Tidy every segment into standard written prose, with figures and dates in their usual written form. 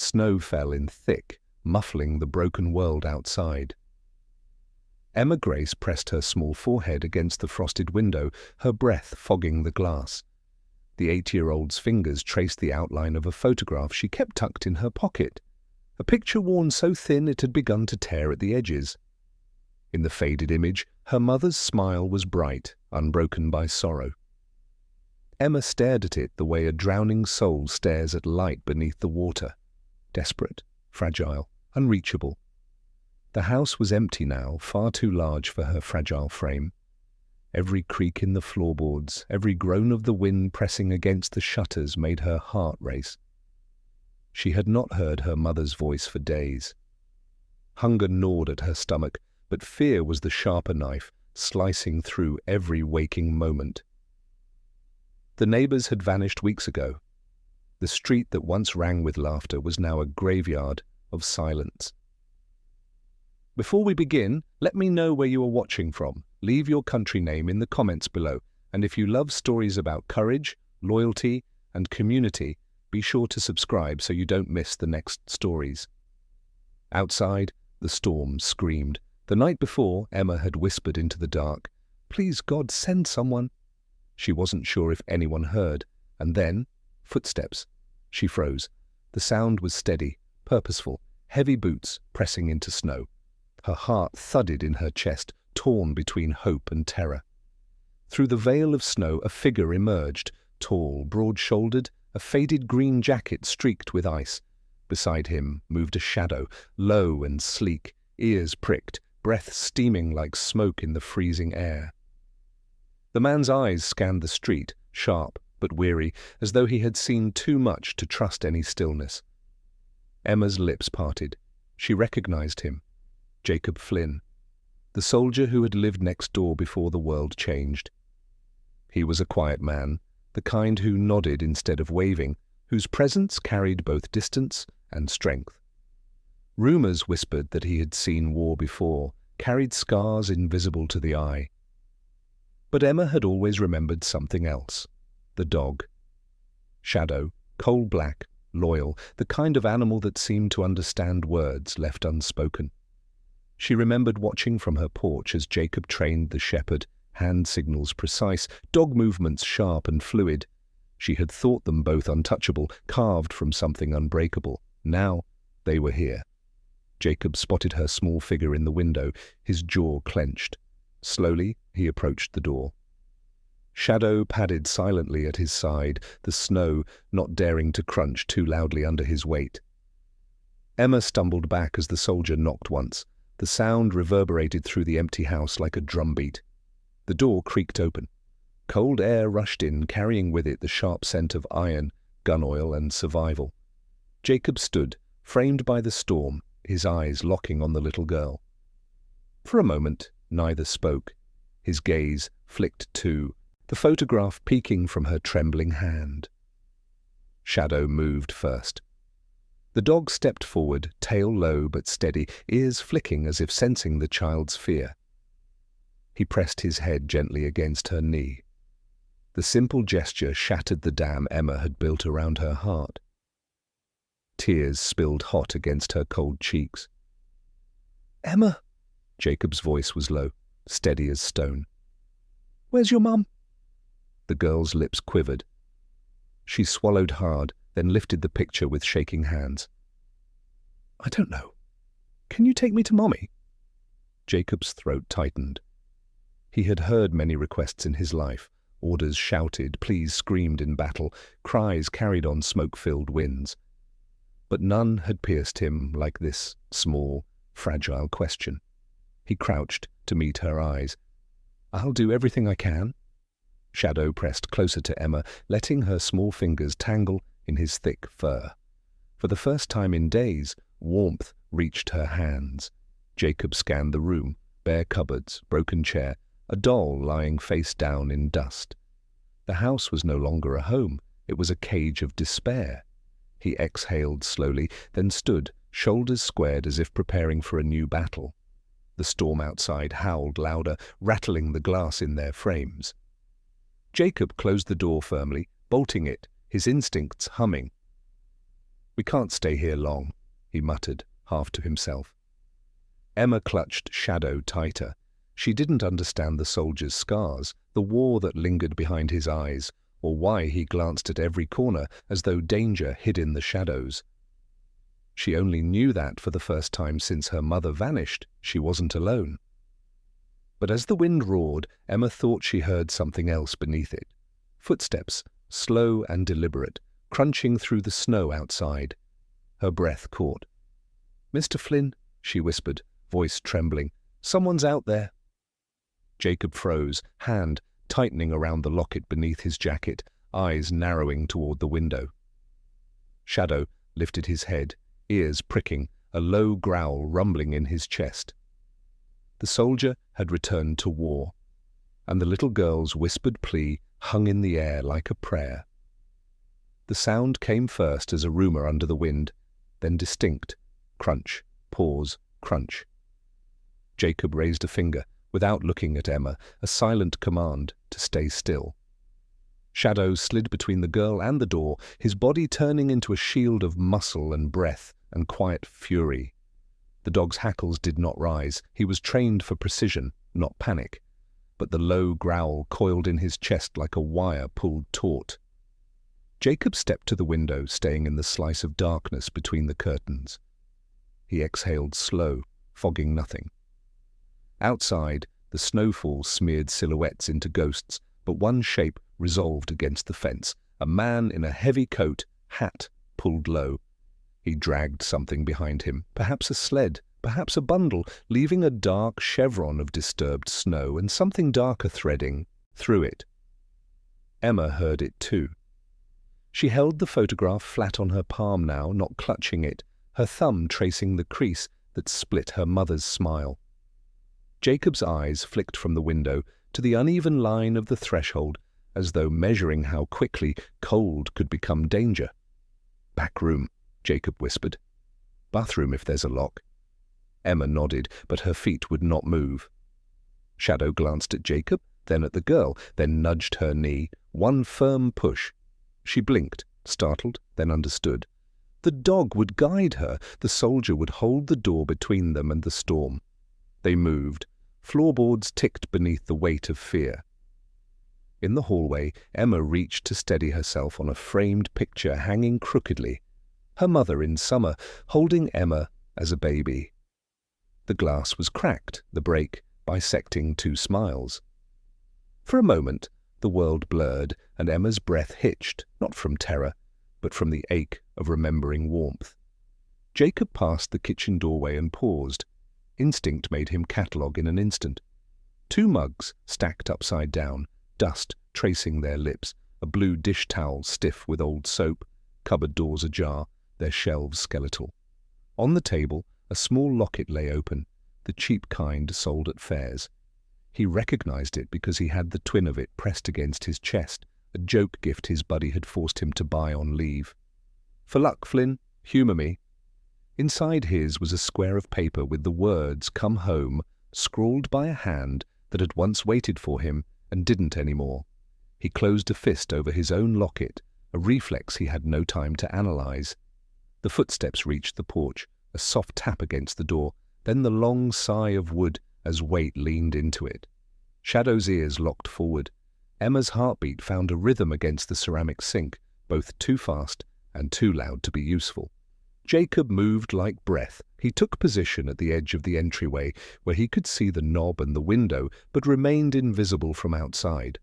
Snow fell in thick, muffling the broken world outside. Emma Grace pressed her small forehead against the frosted window, her breath fogging the glass. The 8-year-old's fingers traced the outline of a photograph she kept tucked in her pocket, a picture worn so thin it had begun to tear at the edges. In the faded image, her mother's smile was bright, unbroken by sorrow. Emma stared at it the way a drowning soul stares at light beneath the water, desperate, fragile, unreachable. The house was empty now, far too large for her fragile frame. Every creak in the floorboards, every groan of the wind pressing against the shutters made her heart race. She had not heard her mother's voice for days. Hunger gnawed at her stomach, but fear was the sharper knife, slicing through every waking moment. The neighbors had vanished weeks ago. The street that once rang with laughter was now a graveyard of silence. Before we begin, let me know where you are watching from. Leave your country name in the comments below, and if you love stories about courage, loyalty, and community, be sure to subscribe so you don't miss the next stories. Outside, the storm screamed. The night before, Emma had whispered into the dark, "Please, God, send someone." She wasn't sure if anyone heard, and then, footsteps. She froze. The sound was steady, purposeful, heavy boots pressing into snow. Her heart thudded in her chest, torn between hope and terror. Through the veil of snow, a figure emerged, tall, broad-shouldered, a faded green jacket streaked with ice. Beside him moved a shadow, low and sleek, ears pricked, breath steaming like smoke in the freezing air. The man's eyes scanned the street, sharp but weary, as though he had seen too much to trust any stillness. Emma's lips parted. She recognized him. Jacob Flynn, the soldier who had lived next door before the world changed. He was a quiet man, the kind who nodded instead of waving, whose presence carried both distance and strength. Rumors whispered that he had seen war before, carried scars invisible to the eye. But Emma had always remembered something else: the dog. Shadow, coal-black, loyal, the kind of animal that seemed to understand words left unspoken. She remembered watching from her porch as Jacob trained the shepherd, hand signals precise, dog movements sharp and fluid. She had thought them both untouchable, carved from something unbreakable. Now they were here. Jacob spotted her small figure in the window, his jaw clenched. Slowly, he approached the door. Shadow padded silently at his side, the snow not daring to crunch too loudly under his weight. Emma stumbled back as the soldier knocked once. The sound reverberated through the empty house like a drumbeat. The door creaked open. Cold air rushed in, carrying with it the sharp scent of iron, gun oil, and survival. Jacob stood, framed by the storm, his eyes locking on the little girl. For a moment, neither spoke. His gaze flicked too, the photograph peeking from her trembling hand. Shadow moved first. The dog stepped forward, tail low but steady, ears flicking as if sensing the child's fear. He pressed his head gently against her knee. The simple gesture shattered the dam Emma had built around her heart. Tears spilled hot against her cold cheeks. "Emma," Jacob's voice was low, steady as stone. "Where's your mum?" The girl's lips quivered. She swallowed hard, then lifted the picture with shaking hands. "I don't know. Can you take me to Mommy?" Jacob's throat tightened. He had heard many requests in his life, orders shouted, pleas screamed in battle, cries carried on smoke-filled winds. But none had pierced him like this small, fragile question. He crouched to meet her eyes. "I'll do everything I can." Shadow pressed closer to Emma, letting her small fingers tangle in his thick fur. For the first time in days, warmth reached her hands. Jacob scanned the room, bare cupboards, broken chair, a doll lying face down in dust. The house was no longer a home, it was a cage of despair. He exhaled slowly, then stood, shoulders squared as if preparing for a new battle. The storm outside howled louder, rattling the glass in their frames. Jacob closed the door firmly, bolting it, his instincts humming. "We can't stay here long," he muttered, half to himself. Emma clutched Shadow tighter. She didn't understand the soldier's scars, the war that lingered behind his eyes, or why he glanced at every corner as though danger hid in the shadows. She only knew that for the first time since her mother vanished, she wasn't alone. But as the wind roared, Emma thought she heard something else beneath it. Footsteps, slow and deliberate, crunching through the snow outside. Her breath caught. "Mr. Flynn," she whispered, voice trembling, "someone's out there." Jacob froze, hand tightening around the locket beneath his jacket, eyes narrowing toward the window. Shadow lifted his head, ears pricking, a low growl rumbling in his chest. The soldier had returned to war, and the little girl's whispered plea hung in the air like a prayer. The sound came first as a rumor under the wind, then distinct, crunch, pause, crunch. Jacob raised a finger, without looking at Emma, a silent command to stay still. Shadow slid between the girl and the door, his body turning into a shield of muscle and breath and quiet fury. The dog's hackles did not rise. He was trained for precision, not panic. But the low growl coiled in his chest like a wire pulled taut. Jacob stepped to the window, staying in the slice of darkness between the curtains. He exhaled slow, fogging nothing. Outside, the snowfall smeared silhouettes into ghosts, but one shape resolved against the fence, a man in a heavy coat, hat pulled low. He dragged something behind him, perhaps a sled, perhaps a bundle, leaving a dark chevron of disturbed snow and something darker threading through it. Emma heard it too. She held the photograph flat on her palm now, not clutching it, her thumb tracing the crease that split her mother's smile. Jacob's eyes flicked from the window to the uneven line of the threshold, as though measuring how quickly cold could become danger. "Back room," Jacob whispered. "Bathroom if there's a lock." Emma nodded, but her feet would not move. Shadow glanced at Jacob, then at the girl, then nudged her knee, one firm push. She blinked, startled, then understood. The dog would guide her, the soldier would hold the door between them and the storm. They moved. Floorboards ticked beneath the weight of fear. In the hallway, Emma reached to steady herself on a framed picture hanging crookedly. Her mother in summer, holding Emma as a baby. The glass was cracked, the break bisecting two smiles. For a moment, the world blurred, and Emma's breath hitched, not from terror, but from the ache of remembering warmth. Jacob passed the kitchen doorway and paused. Instinct made him catalogue in an instant. 2 mugs stacked upside down, dust tracing their lips, a blue dish towel stiff with old soap, cupboard doors ajar, their shelves skeletal. On the table, a small locket lay open, the cheap kind sold at fairs. He recognized it because he had the twin of it pressed against his chest, a joke gift his buddy had forced him to buy on leave. "For luck, Flynn. Humour me." Inside his was a square of paper with the words "Come home" scrawled by a hand that had once waited for him and didn't anymore. He closed a fist over his own locket, a reflex he had no time to analyze. The footsteps reached the porch, a soft tap against the door, then the long sigh of wood as weight leaned into it. Shadow's ears locked forward. Emma's heartbeat found a rhythm against the ceramic sink, both too fast and too loud to be useful. Jacob moved like breath. He took position at the edge of the entryway, where he could see the knob and the window, but remained invisible from outside.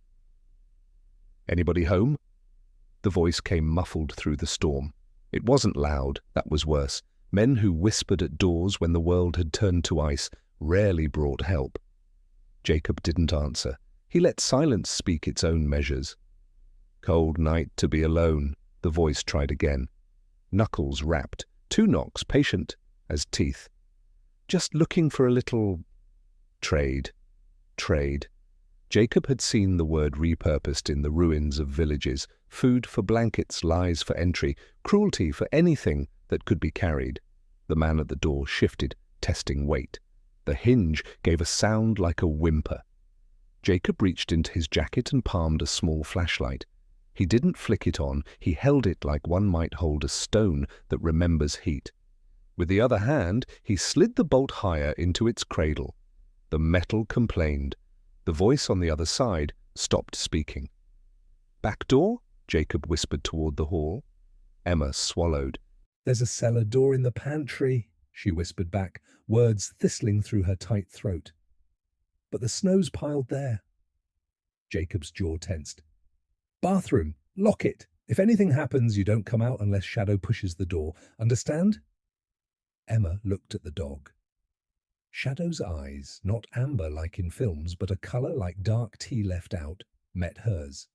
"Anybody home?" The voice came muffled through the storm. It wasn't loud, that was worse. Men who whispered at doors when the world had turned to ice rarely brought help. Jacob didn't answer. He let silence speak its own measures. "Cold night to be alone," the voice tried again. Knuckles rapped, 2 knocks, patient as teeth. "Just looking for a little trade." Trade. Jacob had seen the word repurposed in the ruins of villages, food for blankets, lies for entry, cruelty for anything that could be carried. The man at the door shifted, testing weight. The hinge gave a sound like a whimper. Jacob reached into his jacket and palmed a small flashlight. He didn't flick it on, he held it like one might hold a stone that remembers heat. With the other hand, he slid the bolt higher into its cradle. The metal complained. The voice on the other side stopped speaking. "Back door?" Jacob whispered toward the hall. Emma swallowed. "There's a cellar door in the pantry," she whispered back, words thistling through her tight throat. "But the snow's piled there." Jacob's jaw tensed. "Bathroom, lock it. If anything happens, you don't come out unless Shadow pushes the door. Understand?" Emma looked at the dog. Shadow's eyes, not amber like in films, but a color like dark tea left out, met hers.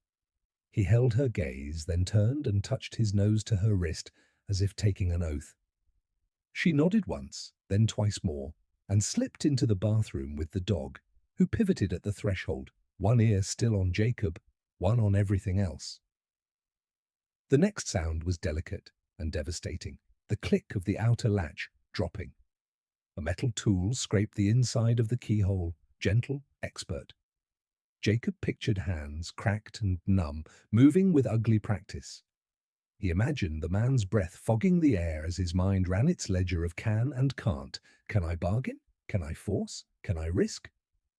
He held her gaze, then turned and touched his nose to her wrist, as if taking an oath. She nodded once, then twice more, and slipped into the bathroom with the dog, who pivoted at the threshold, one ear still on Jacob, one on everything else. The next sound was delicate and devastating, the click of the outer latch dropping. A metal tool scraped the inside of the keyhole, gentle, expert. Jacob pictured hands, cracked and numb, moving with ugly practice. He imagined the man's breath fogging the air as his mind ran its ledger of can and can't. Can I bargain? Can I force? Can I risk?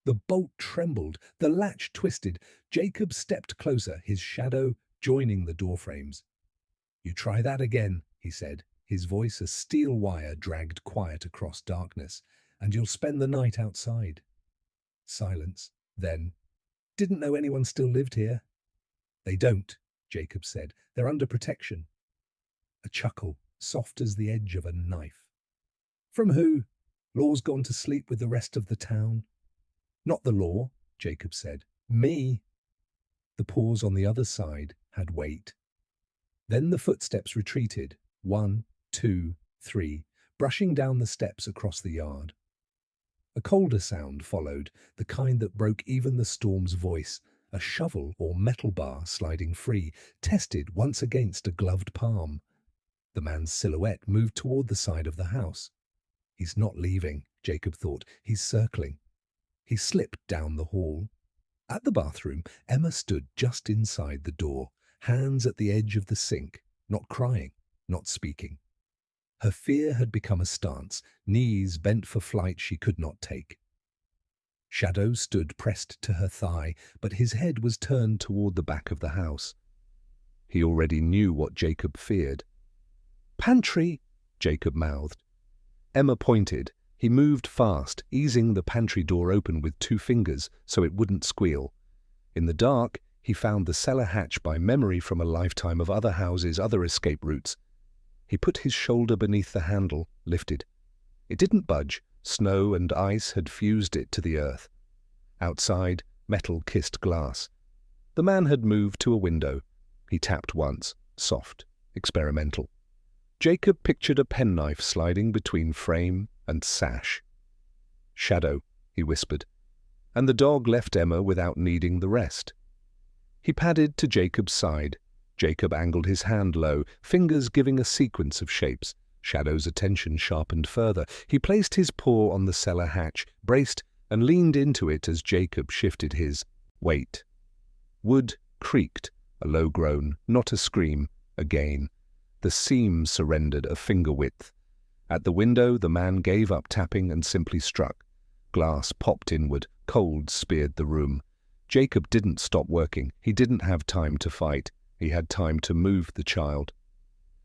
The bolt trembled, the latch twisted. Jacob stepped closer, his shadow joining the doorframes. "You try that again," he said, his voice a steel wire dragged quiet across darkness, "and you'll spend the night outside." Silence. Then, "Didn't know anyone still lived here." "They don't," Jacob said. "They're under protection." A chuckle, soft as the edge of a knife. "From who? Law's gone to sleep with the rest of the town." "Not the law," Jacob said. "Me." The pause on the other side had weight. Then the footsteps retreated, 1, 2, 3, brushing down the steps across the yard. A colder sound followed, the kind that broke even the storm's voice, a shovel or metal bar sliding free, tested once against a gloved palm. The man's silhouette moved toward the side of the house. He's not leaving, Jacob thought. He's circling. He slipped down the hall. At the bathroom, Emma stood just inside the door, hands at the edge of the sink, not crying, not speaking. Her fear had become a stance, knees bent for flight she could not take. Shadow stood pressed to her thigh, but his head was turned toward the back of the house. He already knew what Jacob feared. "Pantry!" Jacob mouthed. Emma pointed. He moved fast, easing the pantry door open with 2 fingers so it wouldn't squeal. In the dark, he found the cellar hatch by memory from a lifetime of other houses, other escape routes. He put his shoulder beneath the handle, lifted. It didn't budge. Snow and ice had fused it to the earth. Outside, metal kissed glass. The man had moved to a window. He tapped once, soft, experimental. Jacob pictured a penknife sliding between frame and sash. "Shadow," he whispered, and the dog left Emma without needing the rest. He padded to Jacob's side. Jacob angled his hand low, fingers giving a sequence of shapes. Shadow's attention sharpened further. He placed his paw on the cellar hatch, braced, and leaned into it as Jacob shifted his weight. Wood creaked, a low groan, not a scream, again. The seam surrendered a finger width. At the window, the man gave up tapping and simply struck. Glass popped inward, cold speared the room. Jacob didn't stop working. He didn't have time to fight. He had time to move the child.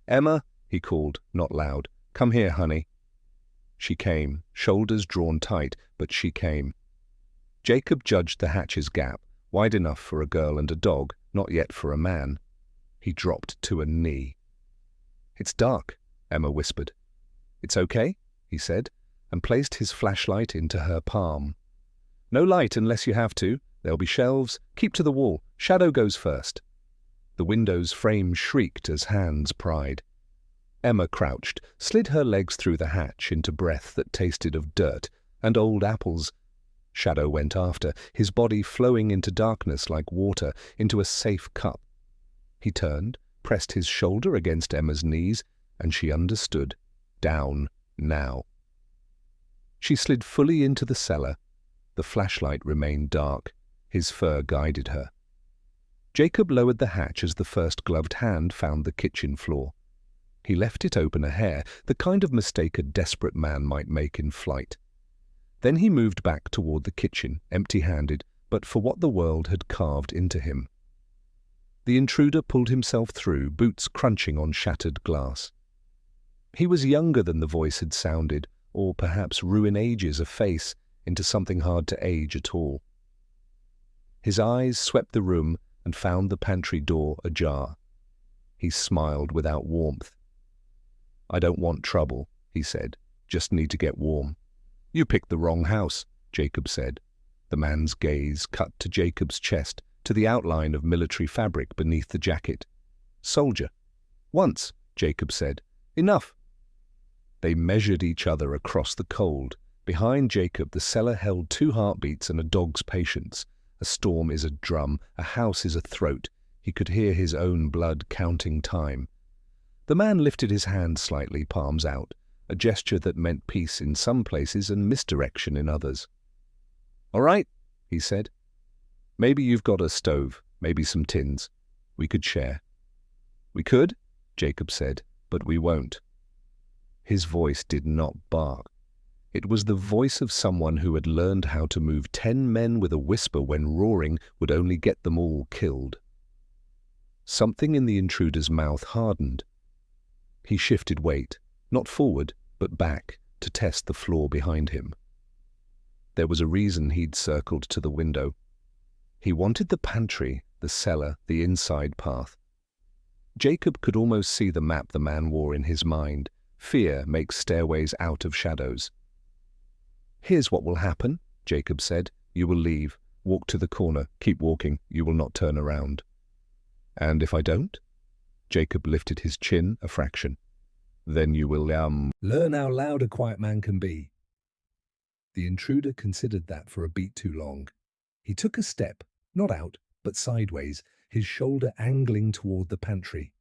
"Emma," he called, not loud. "Come here, honey." She came, shoulders drawn tight, but she came. Jacob judged the hatch's gap, wide enough for a girl and a dog, not yet for a man. He dropped to a knee. "It's dark," Emma whispered. "It's okay," he said, and placed his flashlight into her palm. "No light unless you have to. There'll be shelves. Keep to the wall. Shadow goes first." The window's frame shrieked as hands pried. Emma crouched, slid her legs through the hatch into breath that tasted of dirt and old apples. Shadow went after, his body flowing into darkness like water, into a safe cup. He turned, pressed his shoulder against Emma's knees, and she understood. Down, now. She slid fully into the cellar. The flashlight remained dark. His fur guided her. Jacob lowered the hatch as the first gloved hand found the kitchen floor. He left it open a hair, the kind of mistake a desperate man might make in flight. Then he moved back toward the kitchen, empty-handed, but for what the world had carved into him. The intruder pulled himself through, boots crunching on shattered glass. He was younger than the voice had sounded, or perhaps ruin ages a face into something hard to age at all. His eyes swept the room and found the pantry door ajar. He smiled without warmth. "I don't want trouble," he said. "Just need to get warm." "You picked the wrong house," Jacob said. The man's gaze cut to Jacob's chest, to the outline of military fabric beneath the jacket. "Soldier." "Once," Jacob said. "Enough." They measured each other across the cold. Behind Jacob, the cellar held 2 heartbeats and a dog's patience. A storm is a drum, a house is a throat. He could hear his own blood counting time. The man lifted his hand slightly, palms out, a gesture that meant peace in some places and misdirection in others. "All right," he said. "Maybe you've got a stove, maybe some tins. We could share." "We could," Jacob said, "but we won't." His voice did not bark. It was the voice of someone who had learned how to move 10 men with a whisper when roaring would only get them all killed. Something in the intruder's mouth hardened. He shifted weight, not forward, but back, to test the floor behind him. There was a reason he'd circled to the window. He wanted the pantry, the cellar, the inside path. Jacob could almost see the map the man wore in his mind. Fear makes stairways out of shadows. "Here's what will happen," Jacob said. "You will leave, walk to the corner, keep walking, you will not turn around." "And if I don't?" Jacob lifted his chin a fraction. "Then you will, learn how loud a quiet man can be." The intruder considered that for a beat too long. He took a step, not out, but sideways, his shoulder angling toward the pantry.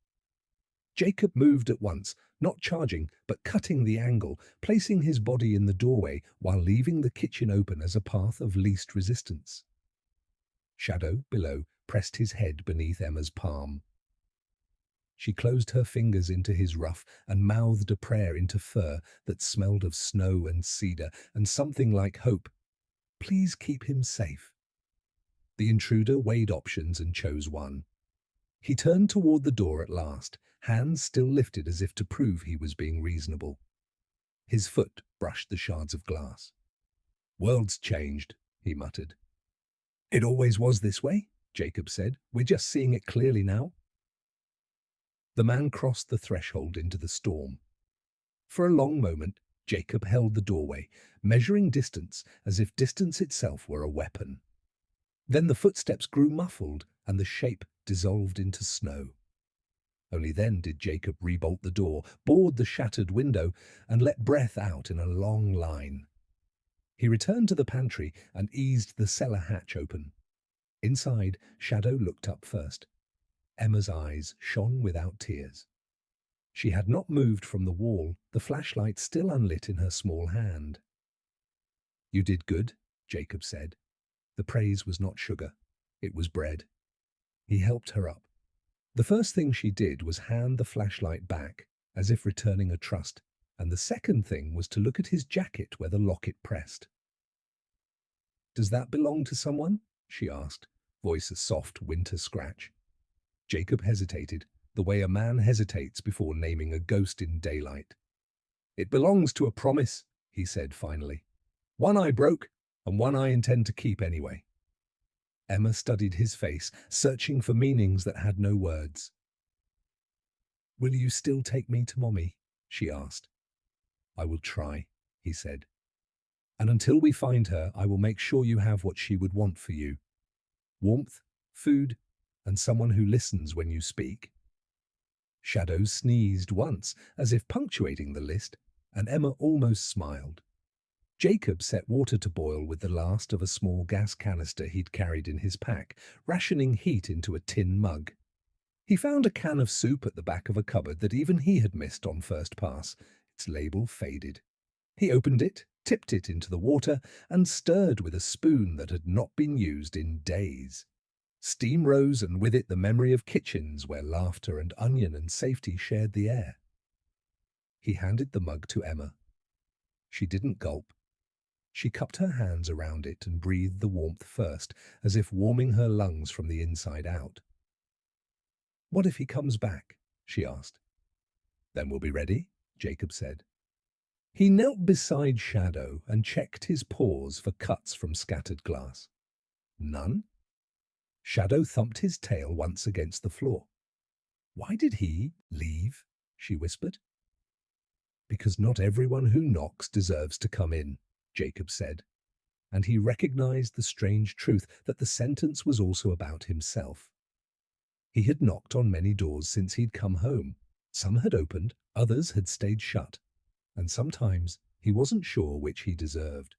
Jacob moved at once, not charging, but cutting the angle, placing his body in the doorway while leaving the kitchen open as a path of least resistance. Shadow, below, pressed his head beneath Emma's palm. She closed her fingers into his ruff and mouthed a prayer into fur that smelled of snow and cedar and something like hope. Please keep him safe. The intruder weighed options and chose one. He turned toward the door at last, hands still lifted as if to prove he was being reasonable. His foot brushed the shards of glass. "World's changed," he muttered. "It always was this way," Jacob said. "We're just seeing it clearly now." The man crossed the threshold into the storm. For a long moment, Jacob held the doorway, measuring distance as if distance itself were a weapon. Then the footsteps grew muffled and the shape dissolved into snow. Only then did Jacob rebolt the door, board the shattered window, and let breath out in a long line. He returned to the pantry and eased the cellar hatch open. Inside, Shadow looked up first. Emma's eyes shone without tears. She had not moved from the wall, the flashlight still unlit in her small hand. "You did good," Jacob said. The praise was not sugar, it was bread. He helped her up. The first thing she did was hand the flashlight back, as if returning a trust, and the second thing was to look at his jacket where the locket pressed. "Does that belong to someone?" she asked, voice a soft winter scratch. Jacob hesitated, the way a man hesitates before naming a ghost in daylight. "It belongs to a promise," he said finally. "One I broke, and one I intend to keep anyway." Emma studied his face, searching for meanings that had no words. "Will you still take me to Mommy?" she asked. "I will try," he said. "And until we find her, I will make sure you have what she would want for you. Warmth, food, and someone who listens when you speak." Shadow sneezed once, as if punctuating the list, and Emma almost smiled. Jacob set water to boil with the last of a small gas canister he'd carried in his pack, rationing heat into a tin mug. He found a can of soup at the back of a cupboard that even he had missed on first pass, its label faded. He opened it, tipped it into the water, and stirred with a spoon that had not been used in days. Steam rose, and with it the memory of kitchens where laughter and onion and safety shared the air. He handed the mug to Emma. She didn't gulp. She cupped her hands around it and breathed the warmth first, as if warming her lungs from the inside out. "What if he comes back?" she asked. "Then we'll be ready," Jacob said. He knelt beside Shadow and checked his paws for cuts from scattered glass. None? Shadow thumped his tail once against the floor. "Why did he leave?" she whispered. "Because not everyone who knocks deserves to come in," Jacob said, and he recognized the strange truth that the sentence was also about himself. He had knocked on many doors since he'd come home. Some had opened, others had stayed shut, and sometimes he wasn't sure which he deserved.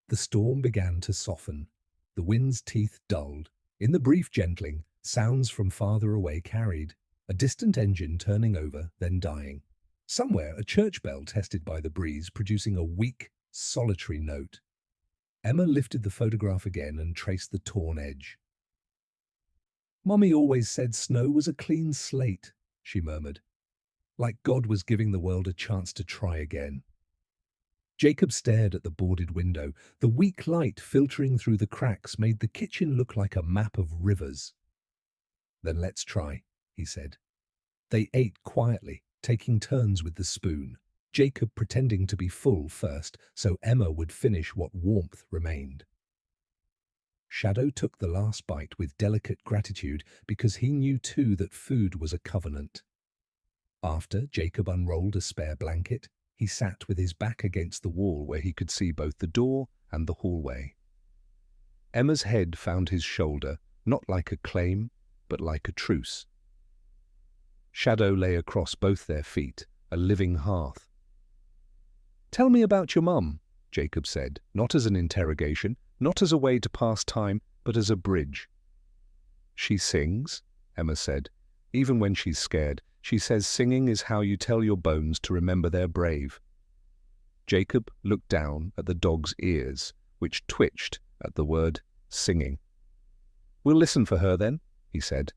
The storm began to soften. The wind's teeth dulled. In the brief gentling, sounds from farther away carried, a distant engine turning over, then dying. Somewhere, a church bell tested by the breeze, producing a weak, solitary note. Emma lifted the photograph again and traced the torn edge. "Mommy always said snow was a clean slate," she murmured, like God was giving the world a chance to try again. Jacob stared at the boarded window. The weak light filtering through the cracks made the kitchen look like a map of rivers. "Then let's try," he said. They ate quietly, taking turns with the spoon, Jacob pretending to be full first so Emma would finish what warmth remained. Shadow took the last bite with delicate gratitude because he knew too that food was a covenant. After Jacob unrolled a spare blanket, he sat with his back against the wall where he could see both the door and the hallway. Emma's head found his shoulder, not like a claim, but like a truce. Shadow lay across both their feet, a living hearth. "Tell me about your mum," Jacob said, not as an interrogation, not as a way to pass time, but as a bridge. "She sings," Emma said. "Even when she's scared, she says singing is how you tell your bones to remember they're brave." Jacob looked down at the dog's ears, which twitched at the word singing. "We'll listen for her then," he said.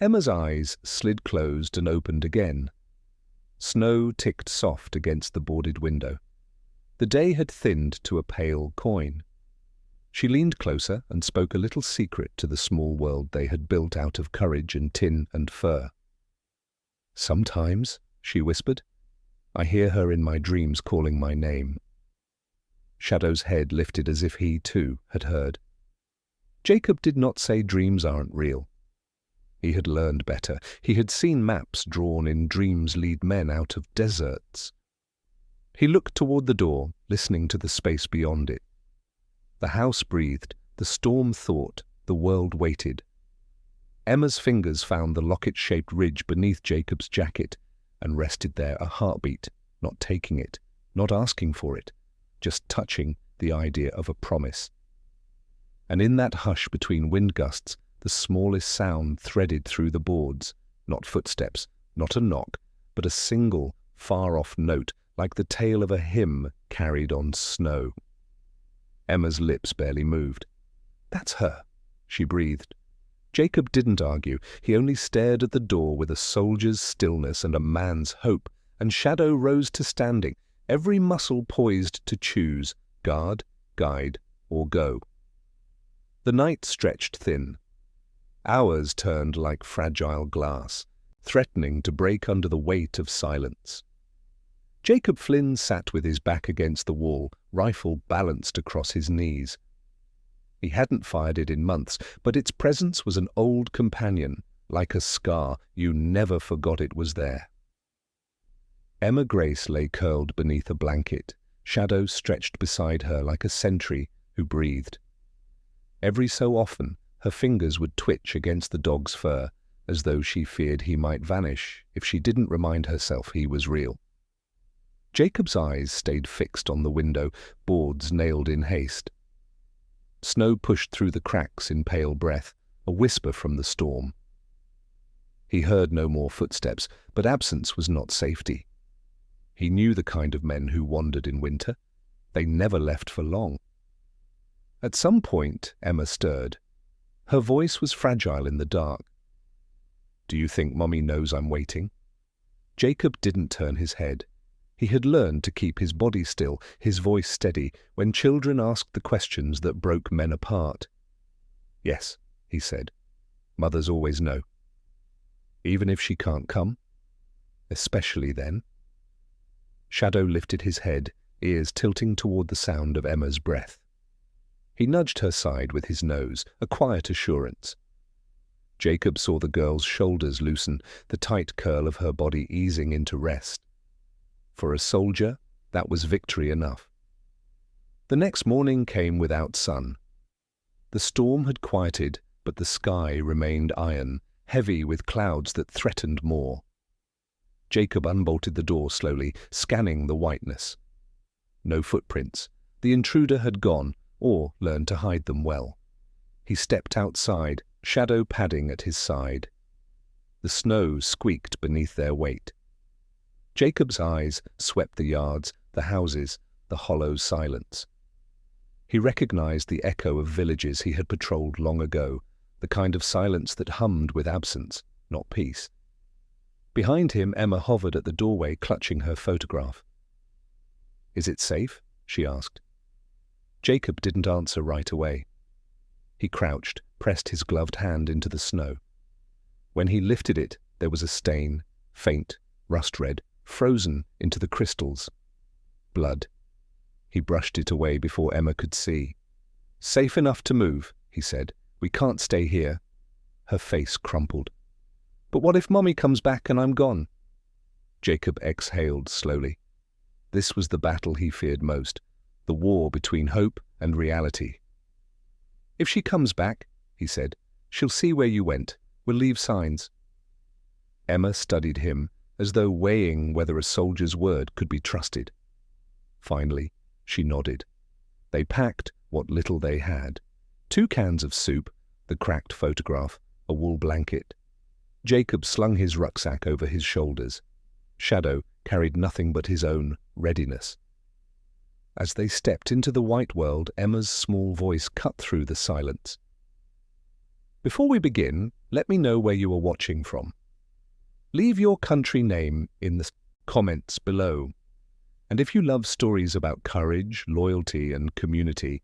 Emma's eyes slid closed and opened again. Snow ticked soft against the boarded window. The day had thinned to a pale coin. She leaned closer and spoke a little secret to the small world they had built out of courage and tin and fur. "Sometimes," she whispered, "I hear her in my dreams calling my name." Shadow's head lifted as if he, too, had heard. Jacob did not say dreams aren't real. He had learned better. He had seen maps drawn in dreams lead men out of deserts. He looked toward the door, listening to the space beyond it. The house breathed, the storm thought, the world waited. Emma's fingers found the locket-shaped ridge beneath Jacob's jacket and rested there, a heartbeat, not taking it, not asking for it, just touching the idea of a promise. And in that hush between wind gusts, the smallest sound threaded through the boards, not footsteps, not a knock, but a single, far-off note like the tail of a hymn carried on snow. Emma's lips barely moved. "That's her," she breathed. Jacob didn't argue. He only stared at the door with a soldier's stillness and a man's hope, and Shadow rose to standing, every muscle poised to choose, guard, guide, or go. The night stretched thin. Hours turned like fragile glass, threatening to break under the weight of silence. Jacob Flynn sat with his back against the wall, rifle balanced across his knees. He hadn't fired it in months, but its presence was an old companion, like a scar. You never forgot it was there. Emma Grace lay curled beneath a blanket, Shadow stretched beside her like a sentry who breathed. Every so often, her fingers would twitch against the dog's fur, as though she feared he might vanish if she didn't remind herself he was real. Jacob's eyes stayed fixed on the window, boards nailed in haste. Snow pushed through the cracks in pale breath, a whisper from the storm. He heard no more footsteps, but absence was not safety. He knew the kind of men who wandered in winter. They never left for long. At some point, Emma stirred. Her voice was fragile in the dark. "Do you think Mommy knows I'm waiting?" Jacob didn't turn his head. He had learned to keep his body still, his voice steady, when children asked the questions that broke men apart. "Yes," he said. "Mothers always know." "Even if she can't come?" "Especially then." Shadow lifted his head, ears tilting toward the sound of Emma's breath. He nudged her side with his nose, a quiet assurance. Jacob saw the girl's shoulders loosen, the tight curl of her body easing into rest. For a soldier, that was victory enough. The next morning came without sun. The storm had quieted, but the sky remained iron, heavy with clouds that threatened more. Jacob unbolted the door slowly, scanning the whiteness. No footprints. The intruder had gone, or learned to hide them well. He stepped outside, shadow padding at his side. The snow squeaked beneath their weight. Jacob's eyes swept the yards, the houses, the hollow silence. He recognized the echo of villages he had patrolled long ago, the kind of silence that hummed with absence, not peace. Behind him, Emma hovered at the doorway, clutching her photograph. "Is it safe?" she asked. Jacob didn't answer right away. He crouched, pressed his gloved hand into the snow. When he lifted it, there was a stain, faint, rust-red, frozen into the crystals. Blood. He brushed it away before Emma could see. "Safe enough to move," he said. "We can't stay here." Her face crumpled. "But what if Mommy comes back and I'm gone?" Jacob exhaled slowly. This was the battle he feared most, the war between hope and reality. "If she comes back," he said, "she'll see where you went. We'll leave signs." Emma studied him, as though weighing whether a soldier's word could be trusted. Finally, she nodded. They packed what little they had. 2 cans of soup, the cracked photograph, a wool blanket. Jacob slung his rucksack over his shoulders. Shadow carried nothing but his own readiness. As they stepped into the white world, Emma's small voice cut through the silence. "Before we begin, let me know where you are watching from. Leave your country name in the comments below. And if you love stories about courage, loyalty, and community,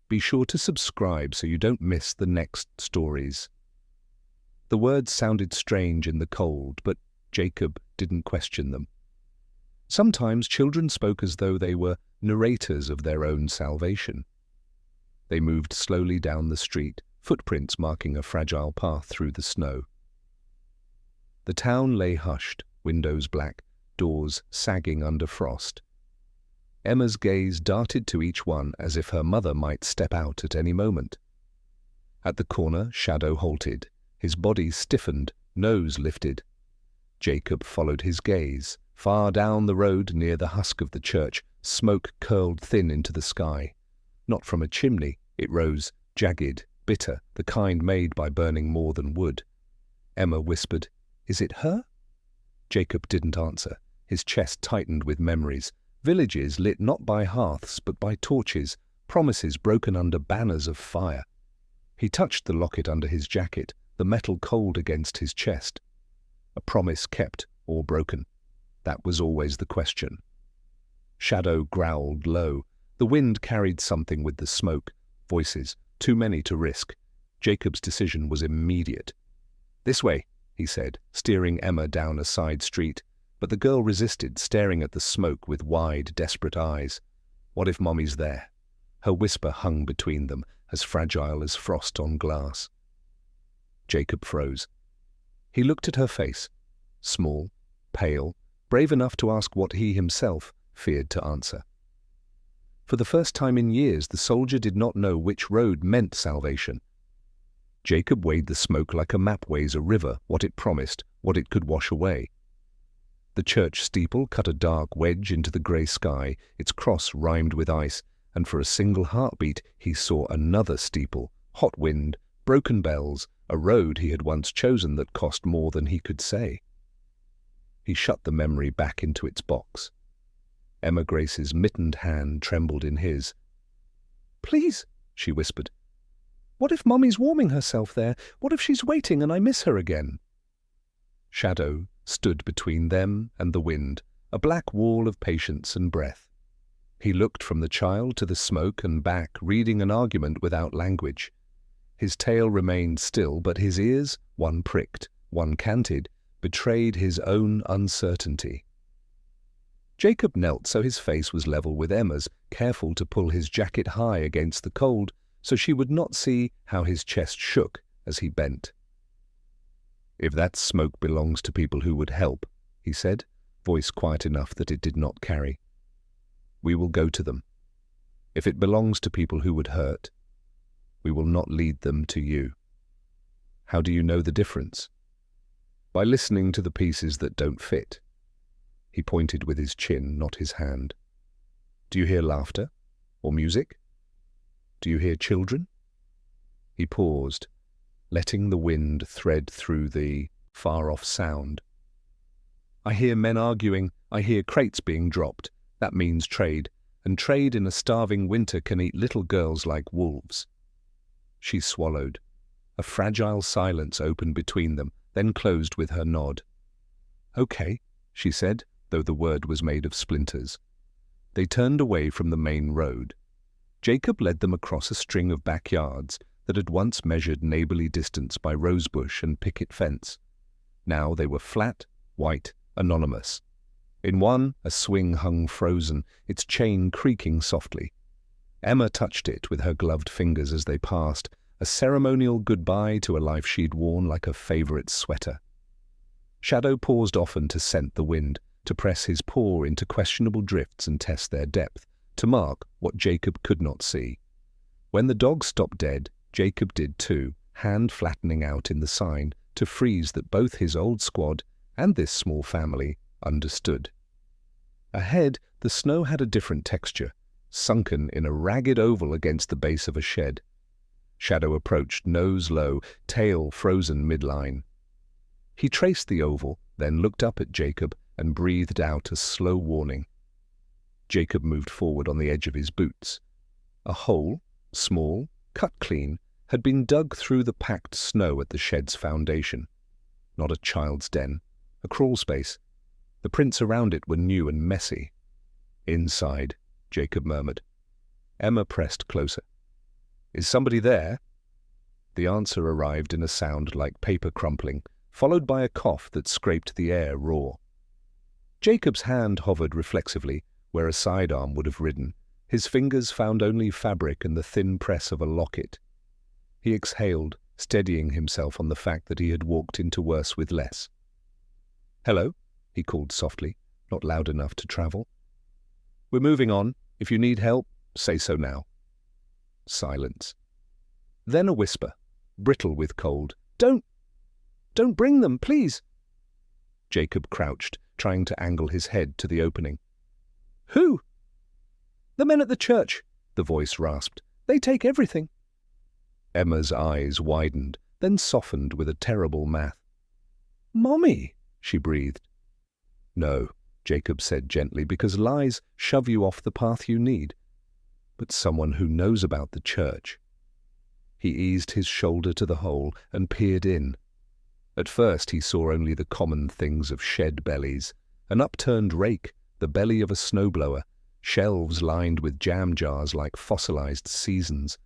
be sure to subscribe so you don't miss the next stories." The words sounded strange in the cold, but Jacob didn't question them. Sometimes children spoke as though they were narrators of their own salvation. They moved slowly down the street, footprints marking a fragile path through the snow. The town lay hushed, windows black, doors sagging under frost. Emma's gaze darted to each one as if her mother might step out at any moment. At the corner, Shadow halted, his body stiffened, nose lifted. Jacob followed his gaze. Far down the road near the husk of the church, smoke curled thin into the sky. Not from a chimney, it rose, jagged, bitter, the kind made by burning more than wood. Emma whispered, "Is it her?" Jacob didn't answer. His chest tightened with memories. Villages lit not by hearths but by torches, promises broken under banners of fire. He touched the locket under his jacket, the metal cold against his chest. A promise kept or broken. That was always the question. Shadow growled low. The wind carried something with the smoke. Voices, too many to risk. Jacob's decision was immediate. "This way," he said, steering Emma down a side street. But the girl resisted, staring at the smoke with wide, desperate eyes. What if Mommy's there? Her whisper hung between them, as fragile as frost on glass. Jacob froze. He looked at her face, small, pale, brave enough to ask what he himself feared to answer. For the first time in years, the soldier did not know which road meant salvation. Jacob weighed the smoke like a map weighs a river, what it promised, what it could wash away. The church steeple cut a dark wedge into the grey sky, its cross rimed with ice, and for a single heartbeat he saw another steeple, hot wind, broken bells, a road he had once chosen that cost more than he could say. He shut the memory back into its box. Emma Grace's mittened hand trembled in his. "Please," she whispered. What if Mummy's warming herself there? What if she's waiting and I miss her again? Shadow stood between them and the wind, a black wall of patience and breath. He looked from the child to the smoke and back, reading an argument without language. His tail remained still, but his ears, one pricked, one canted, betrayed his own uncertainty. Jacob knelt so his face was level with Emma's, careful to pull his jacket high against the cold so she would not see how his chest shook as he bent. "If that smoke belongs to people who would help," he said, voice quiet enough that it did not carry, "we will go to them. If it belongs to people who would hurt, we will not lead them to you. How do you know the difference? By listening to the pieces that don't fit." He pointed with his chin, not his hand. "Do you hear laughter? Or music? Do you hear children?" He paused, letting the wind thread through the far-off sound. "I hear men arguing, I hear crates being dropped. That means trade, and trade in a starving winter can eat little girls like wolves." She swallowed. A fragile silence opened between them, then closed with her nod. "Okay," she said, though the word was made of splinters. They turned away from the main road. Jacob led them across a string of backyards that had once measured neighborly distance by rosebush and picket fence. Now they were flat, white, anonymous. In one, a swing hung frozen, its chain creaking softly. Emma touched it with her gloved fingers as they passed, a ceremonial goodbye to a life she'd worn like a favorite sweater. Shadow paused often to scent the wind, to press his paw into questionable drifts and test their depth, to mark what Jacob could not see. When the dog stopped dead, Jacob did too, hand flattening out in the sign to freeze that both his old squad and this small family understood. Ahead, the snow had a different texture, sunken in a ragged oval against the base of a shed. Shadow approached, nose low, tail frozen midline. He traced the oval, then looked up at Jacob and breathed out a slow warning. Jacob moved forward on the edge of his boots. A hole, small, cut clean, had been dug through the packed snow at the shed's foundation. Not a child's den, a crawl space. The prints around it were new and messy. "Inside," Jacob murmured. Emma pressed closer. "Is somebody there?" The answer arrived in a sound like paper crumpling, followed by a cough that scraped the air raw. Jacob's hand hovered reflexively where a sidearm would have ridden. His fingers found only fabric and the thin press of a locket. He exhaled, steadying himself on the fact that he had walked into worse with less. "Hello," he called softly, not loud enough to travel. "We're moving on. If you need help, say so now." Silence. Then a whisper, brittle with cold. Don't bring them, please." Jacob crouched, trying to angle his head to the opening. "Who?" "The men at the church," the voice rasped. "They take everything." Emma's eyes widened, then softened with a terrible math. "Mommy," she breathed. "No," Jacob said gently, "because lies shove you off the path you need. But someone who knows about the church." He eased his shoulder to the hole and peered in. At first he saw only the common things of shed bellies, an upturned rake, the belly of a snowblower, shelves lined with jam jars like fossilized seasons.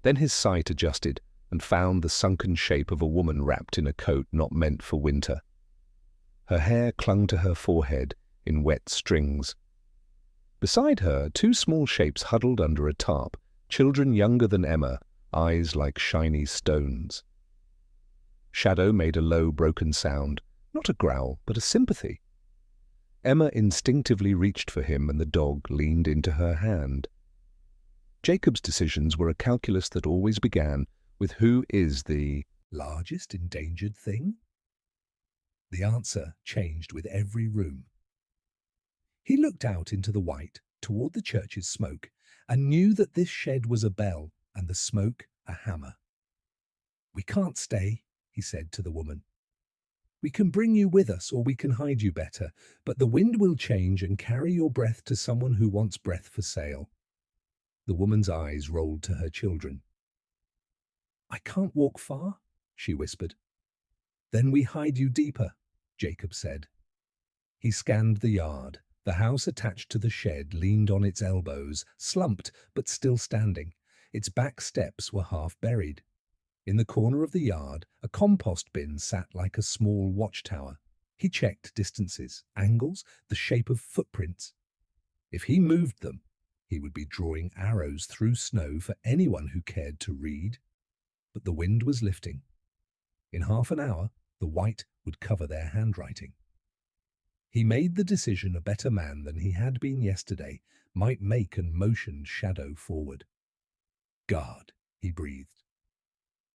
Then his sight adjusted and found the sunken shape of a woman wrapped in a coat not meant for winter. Her hair clung to her forehead in wet strings. Beside her, two small shapes huddled under a tarp, children younger than Emma, eyes like shiny stones. Shadow made a low, broken sound, not a growl, but a sympathy. Emma instinctively reached for him and the dog leaned into her hand. Jacob's decisions were a calculus that always began with who is the largest endangered thing? The answer changed with every room. He looked out into the white, toward the church's smoke, and knew that this shed was a bell and the smoke a hammer. "We can't stay," he said to the woman. "We can bring you with us or we can hide you better, but the wind will change and carry your breath to someone who wants breath for sale." The woman's eyes rolled to her children. I can't walk far, she whispered. Then we hide you deeper, Jacob said. He scanned the yard. The house attached to the shed leaned on its elbows, slumped but still standing. Its back steps were half buried. In the corner of the yard, a compost bin sat like a small watchtower. He checked distances, angles, the shape of footprints. If he moved them, he would be drawing arrows through snow for anyone who cared to read. But the wind was lifting. In half an hour, the white would cover their handwriting. He made the decision a better man than he had been yesterday might make and motioned Shadow forward. Guard, he breathed.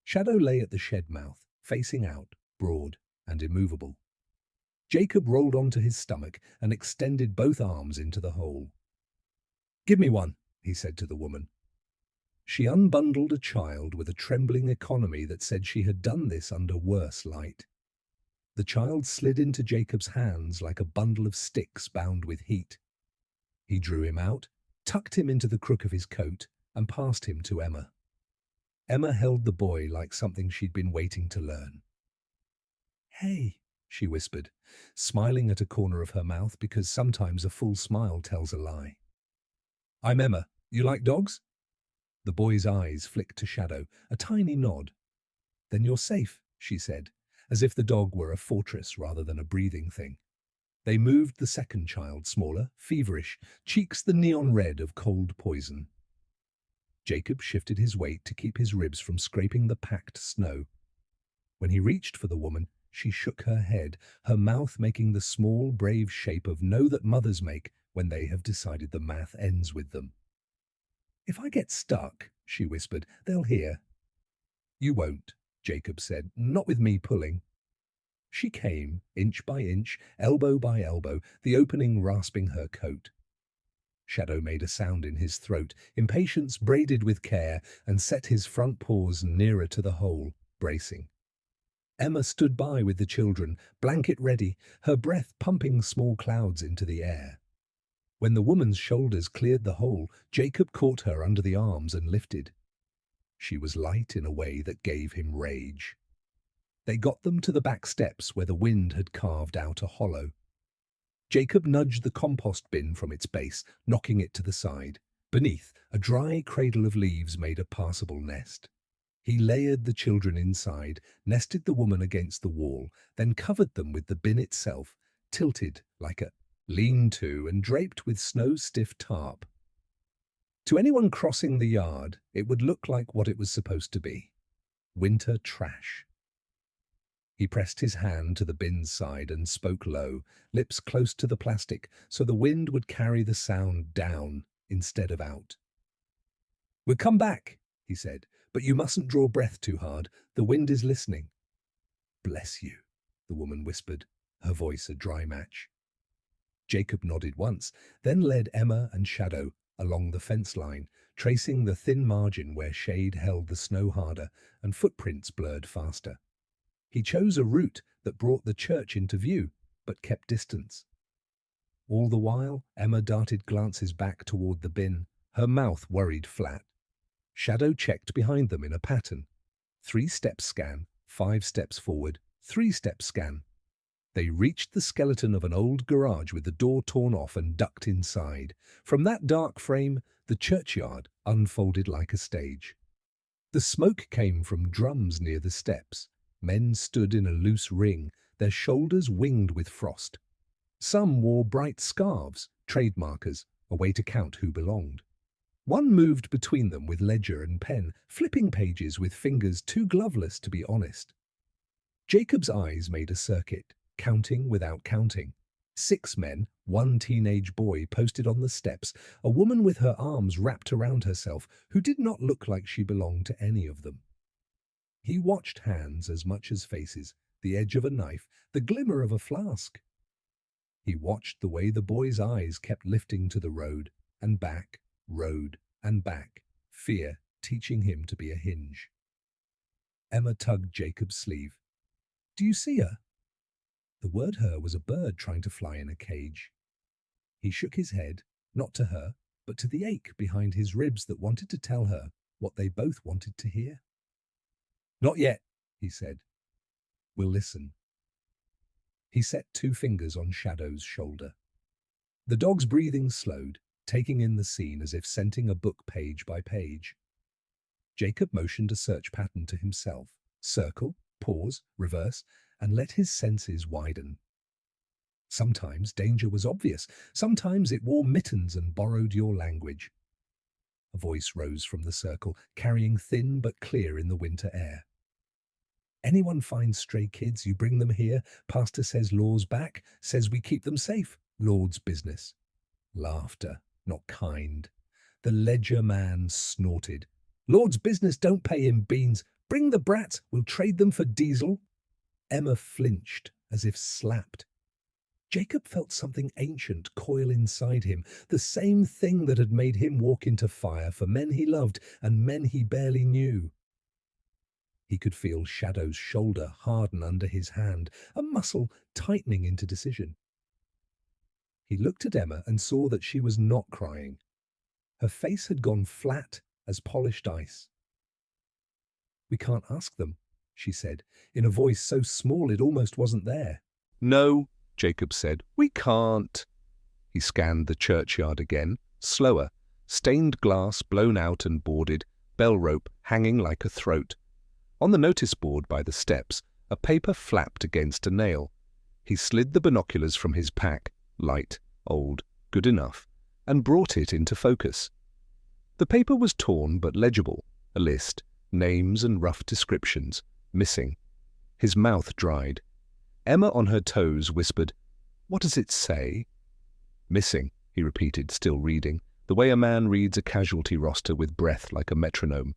Shadow lay at the shed mouth, facing out, broad and immovable. Jacob rolled onto his stomach and extended both arms into the hole. Give me one, he said to the woman. She unbundled a child with a trembling economy that said she had done this under worse light. The child slid into Jacob's hands like a bundle of sticks bound with heat. He drew him out, tucked him into the crook of his coat, and passed him to Emma. Emma held the boy like something she'd been waiting to learn. Hey, she whispered, smiling at a corner of her mouth because sometimes a full smile tells a lie. I'm Emma. You like dogs? The boy's eyes flicked to Shadow, a tiny nod. Then you're safe, she said, as if the dog were a fortress rather than a breathing thing. They moved the second child, smaller, feverish, cheeks the neon red of cold poison. Jacob shifted his weight to keep his ribs from scraping the packed snow. When he reached for the woman, she shook her head, her mouth making the small, brave shape of no that mothers make when they have decided the math ends with them. If I get stuck, she whispered, they'll hear. You won't, Jacob said, not with me pulling. She came, inch by inch, elbow by elbow, the opening rasping her coat. Shadow made a sound in his throat, impatience braided with care, and set his front paws nearer to the hole, bracing. Emma stood by with the children, blanket ready, her breath pumping small clouds into the air. When the woman's shoulders cleared the hole, Jacob caught her under the arms and lifted. She was light in a way that gave him rage. They got them to the back steps where the wind had carved out a hollow. Jacob nudged the compost bin from its base, knocking it to the side. Beneath, a dry cradle of leaves made a passable nest. He layered the children inside, nested the woman against the wall, then covered them with the bin itself, tilted like a lean-to and draped with snow-stiff tarp. To anyone crossing the yard, it would look like what it was supposed to be: winter trash. He pressed his hand to the bin's side and spoke low, lips close to the plastic, so the wind would carry the sound down instead of out. We'll come back, he said, but you mustn't draw breath too hard. The wind is listening. Bless you, the woman whispered, her voice a dry match. Jacob nodded once, then led Emma and Shadow along the fence line, tracing the thin margin where shade held the snow harder and footprints blurred faster. He chose a route that brought the church into view, but kept distance. All the while, Emma darted glances back toward the bin, her mouth worried flat. Shadow checked behind them in a pattern. 3-step scan, 5 steps forward, 3-step scan. They reached the skeleton of an old garage with the door torn off and ducked inside. From that dark frame, the churchyard unfolded like a stage. The smoke came from drums near the steps. Men stood in a loose ring, their shoulders winged with frost. Some wore bright scarves, trade markers, a way to count who belonged. One moved between them with ledger and pen, flipping pages with fingers too gloveless to be honest. Jacob's eyes made a circuit, counting without counting. 6 men, 1 teenage boy posted on the steps, a woman with her arms wrapped around herself who did not look like she belonged to any of them. He watched hands as much as faces, the edge of a knife, the glimmer of a flask. He watched the way the boy's eyes kept lifting to the road and back, road and back, fear teaching him to be a hinge. Emma tugged Jacob's sleeve. Do you see her? The word her was a bird trying to fly in a cage. He shook his head, not to her, but to the ache behind his ribs that wanted to tell her what they both wanted to hear. Not yet, he said. We'll listen. He set 2 fingers on Shadow's shoulder. The dog's breathing slowed, taking in the scene as if scenting a book page by page. Jacob motioned a search pattern to himself. Circle, pause, reverse, and let his senses widen. Sometimes danger was obvious. Sometimes it wore mittens and borrowed your language. A voice rose from the circle, carrying thin but clear in the winter air. Anyone finds stray kids, you bring them here. Pastor says law's back, says we keep them safe. Lord's business. Laughter, not kind. The ledger man snorted. Lord's business, don't pay him beans. Bring the brats, we'll trade them for diesel. Emma flinched, as if slapped. Jacob felt something ancient coil inside him, the same thing that had made him walk into fire for men he loved and men he barely knew. He could feel Shadow's shoulder harden under his hand, a muscle tightening into decision. He looked at Emma and saw that she was not crying. Her face had gone flat as polished ice. We can't ask them, she said, in a voice so small it almost wasn't there. No, Jacob said, we can't. He scanned the churchyard again, slower, stained glass blown out and boarded, bell rope hanging like a throat. On the notice board by the steps, a paper flapped against a nail. He slid the binoculars from his pack, light, old, good enough, and brought it into focus. The paper was torn but legible, a list, names and rough descriptions, missing. His mouth dried. Emma on her toes whispered, "What does it say?" "Missing," he repeated, still reading, the way a man reads a casualty roster with breath like a metronome.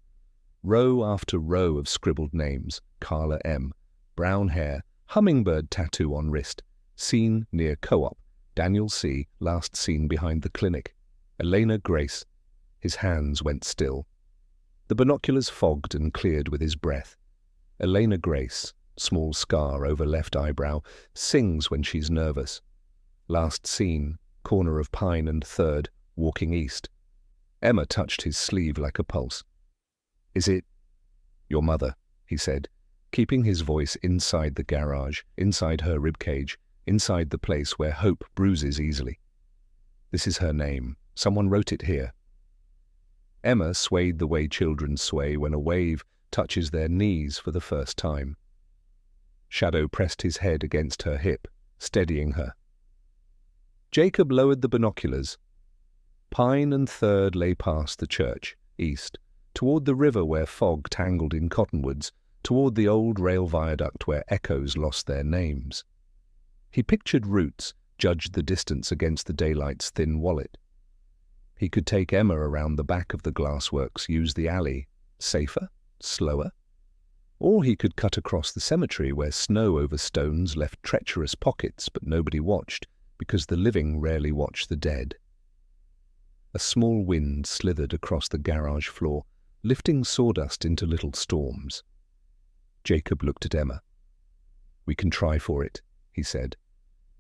Row after row of scribbled names, Carla M., brown hair, hummingbird tattoo on wrist, seen near Co-op, Daniel C., last seen behind the clinic, Elena Grace. His hands went still. The binoculars fogged and cleared with his breath. Elena Grace, small scar over left eyebrow, sings when she's nervous. Last seen, corner of Pine and 3rd, walking east. Emma touched his sleeve like a pulse. "Is it your mother?" he said, keeping his voice inside the garage, inside her ribcage, inside the place where hope bruises easily. "This is her name. Someone wrote it here." Emma swayed the way children sway when a wave touches their knees for the first time. Shadow pressed his head against her hip, steadying her. Jacob lowered the binoculars. Pine and 3rd lay past the church, east, toward the river where fog tangled in cottonwoods, toward the old rail viaduct where echoes lost their names. He pictured routes, judged the distance against the daylight's thin wallet. He could take Emma around the back of the glassworks, use the alley, safer, slower. Or he could cut across the cemetery where snow over stones left treacherous pockets but nobody watched, because the living rarely watch the dead. A small wind slithered across the garage floor, lifting sawdust into little storms. Jacob looked at Emma. "We can try for it," he said.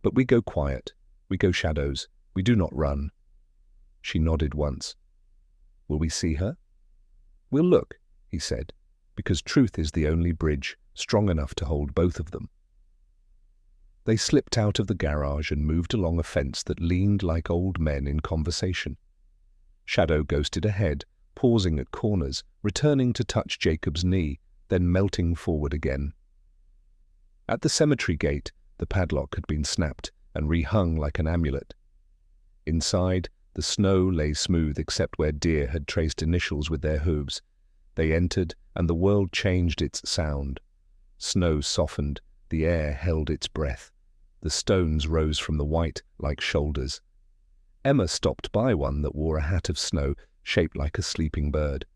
"But we go quiet, we go shadows, we do not run." She nodded once. "Will we see her?" "We'll look," he said, "because truth is the only bridge strong enough to hold both of them." They slipped out of the garage and moved along a fence that leaned like old men in conversation. Shadow ghosted ahead, pausing at corners, returning to touch Jacob's knee, then melting forward again. At the cemetery gate, the padlock had been snapped and rehung like an amulet. Inside, the snow lay smooth except where deer had traced initials with their hooves. They entered, and the world changed its sound. Snow softened, the air held its breath. The stones rose from the white like shoulders. Emma stopped by one that wore a hat of snow, shaped like a sleeping bird.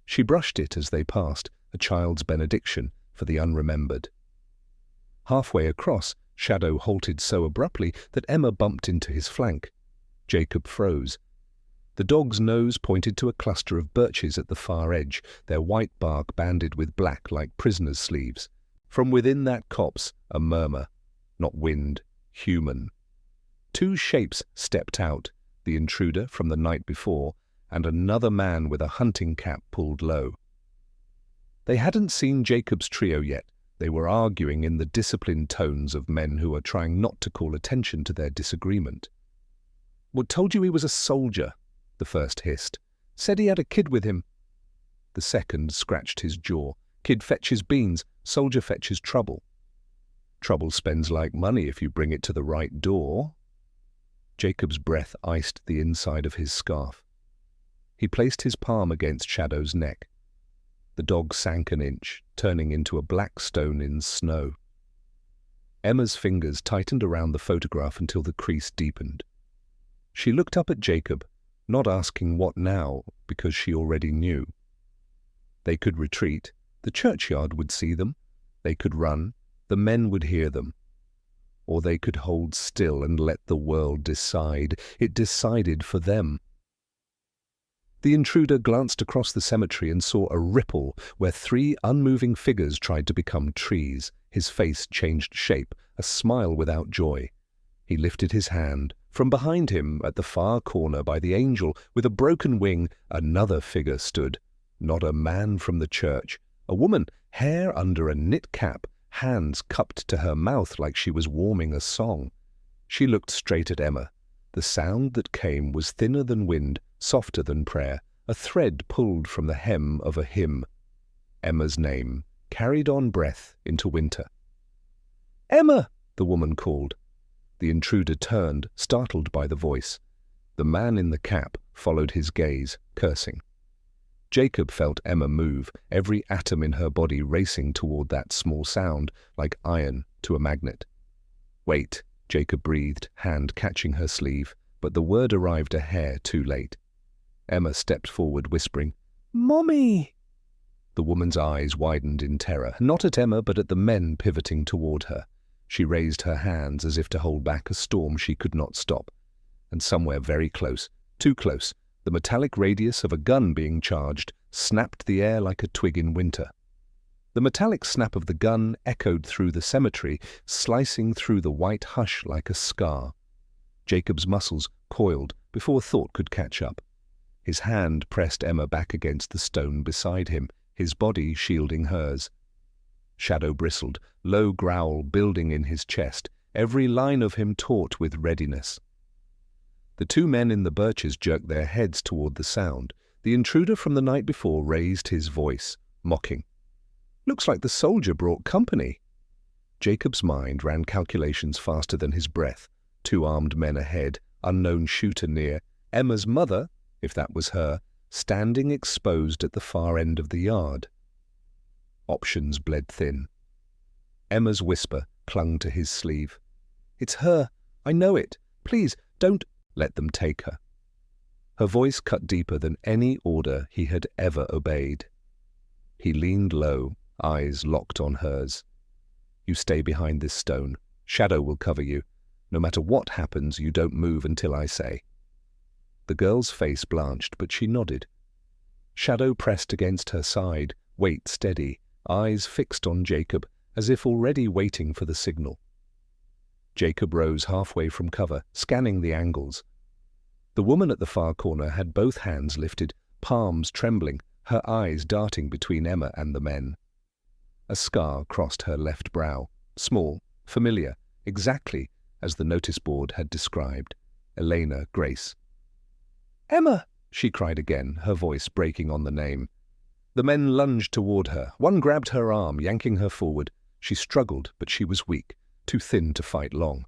She brushed it as they passed, a child's benediction for the unremembered. Halfway across, Shadow halted so abruptly that Emma bumped into his flank. Jacob froze. The dog's nose pointed to a cluster of birches at the far edge, their white bark banded with black like prisoners' sleeves. From within that copse, a murmur. Not wind, human. 2 shapes stepped out, the intruder from the night before, and another man with a hunting cap pulled low. They hadn't seen Jacob's trio yet. They were arguing in the disciplined tones of men who are trying not to call attention to their disagreement. "What told you he was a soldier?" the first hissed. "Said he had a kid with him." The second scratched his jaw. "Kid fetches beans, soldier fetches trouble." "Trouble spends like money if you bring it to the right door." Jacob's breath iced the inside of his scarf. He placed his palm against Shadow's neck. The dog sank an inch, turning into a black stone in snow. Emma's fingers tightened around the photograph until the crease deepened. She looked up at Jacob, not asking what now, because she already knew. They could retreat. The churchyard would see them. They could run. The men would hear them. Or they could hold still and let the world decide. It decided for them. The intruder glanced across the cemetery and saw a ripple where 3 unmoving figures tried to become trees. His face changed shape, a smile without joy. He lifted his hand. From behind him, at the far corner by the angel, with a broken wing, another figure stood. Not a man from the church. A woman, hair under a knit cap, hands cupped to her mouth like she was warming a song. She looked straight at Emma. The sound that came was thinner than wind, softer than prayer, a thread pulled from the hem of a hymn. Emma's name carried on breath into winter. "Emma!" the woman called. The intruder turned, startled by the voice. The man in the cap followed his gaze, cursing. Jacob felt Emma move, every atom in her body racing toward that small sound, like iron to a magnet. "Wait," Jacob breathed, hand catching her sleeve, but the word arrived a hair too late. Emma stepped forward, whispering, "Mommy!" The woman's eyes widened in terror, not at Emma but at the men pivoting toward her. She raised her hands as if to hold back a storm she could not stop. And somewhere very close, too close, the metallic radius of a gun being charged snapped the air like a twig in winter. The metallic snap of the gun echoed through the cemetery, slicing through the white hush like a scar. Jacob's muscles coiled before thought could catch up. His hand pressed Emma back against the stone beside him, his body shielding hers. Shadow bristled, low growl building in his chest, every line of him taut with readiness. The 2 men in the birches jerked their heads toward the sound. The intruder from the night before raised his voice, mocking. "Looks like the soldier brought company." Jacob's mind ran calculations faster than his breath. 2 armed men ahead, unknown shooter near, Emma's mother, if that was her, standing exposed at the far end of the yard. Options bled thin. Emma's whisper clung to his sleeve. "It's her. I know it. Please, don't let them take her." Her voice cut deeper than any order he had ever obeyed. He leaned low, eyes locked on hers. "You stay behind this stone. Shadow will cover you. No matter what happens, you don't move until I say." The girl's face blanched, but she nodded. Shadow pressed against her side, weight steady, eyes fixed on Jacob, as if already waiting for the signal. Jacob rose halfway from cover, scanning the angles. The woman at the far corner had both hands lifted, palms trembling, her eyes darting between Emma and the men. A scar crossed her left brow, small, familiar, exactly as the notice board had described. Elena Grace. "Emma!" she cried again, her voice breaking on the name. The men lunged toward her. One grabbed her arm, yanking her forward. She struggled, but she was weak, too thin to fight long.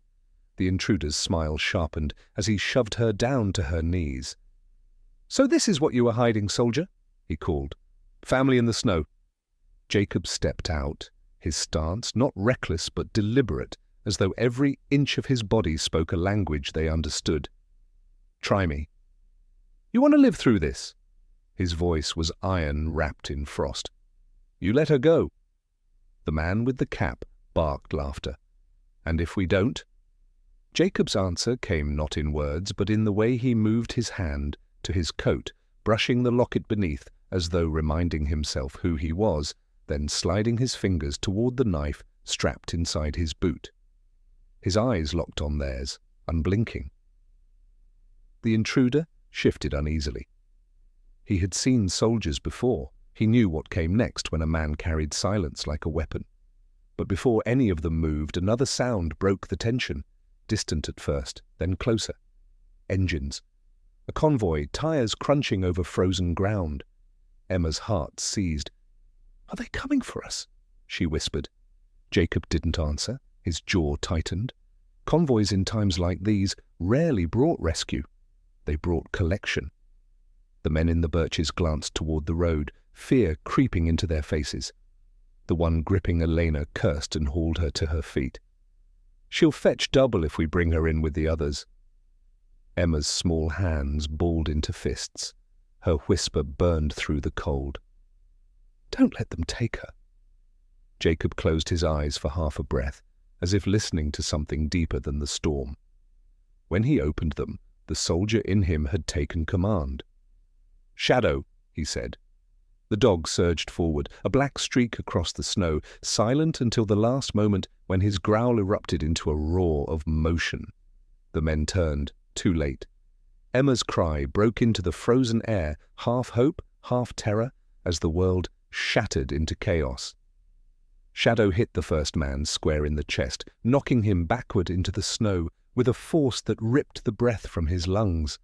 The intruder's smile sharpened as he shoved her down to her knees. "So this is what you were hiding, soldier?" he called. "Family in the snow." Jacob stepped out, his stance not reckless but deliberate, as though every inch of his body spoke a language they understood. "Try me." "You want to live through this?" His voice was iron wrapped in frost. "You let her go." The man with the cap barked laughter. "And if we don't?" Jacob's answer came not in words, but in the way he moved his hand to his coat, brushing the locket beneath as though reminding himself who he was, then sliding his fingers toward the knife strapped inside his boot. His eyes locked on theirs, unblinking. The intruder shifted uneasily. He had seen soldiers before, He knew what came next when a man carried silence like a weapon. But before any of them moved, another sound broke the tension, distant at first, then closer. Engines. A convoy, tires crunching over frozen ground. Emma's heart seized. "Are they coming for us?" she whispered. Jacob didn't answer. His jaw tightened. Convoys in times like these rarely brought rescue. They brought collection. The men in the birches glanced toward the road, fear creeping into their faces. The one gripping Elena cursed and hauled her to her feet. "She'll fetch double if we bring her in with the others." Emma's small hands balled into fists. Her whisper burned through the cold. "Don't let them take her." Jacob closed his eyes for half a breath, as if listening to something deeper than the storm. When he opened them, the soldier in him had taken command. "Shadow," he said. The dog surged forward, a black streak across the snow, silent until the last moment when his growl erupted into a roar of motion. The men turned, too late. Emma's cry broke into the frozen air, half hope, half terror, as the world shattered into chaos. Shadow hit the first man square in the chest, knocking him backward into the snow with a force that ripped the breath from his lungs.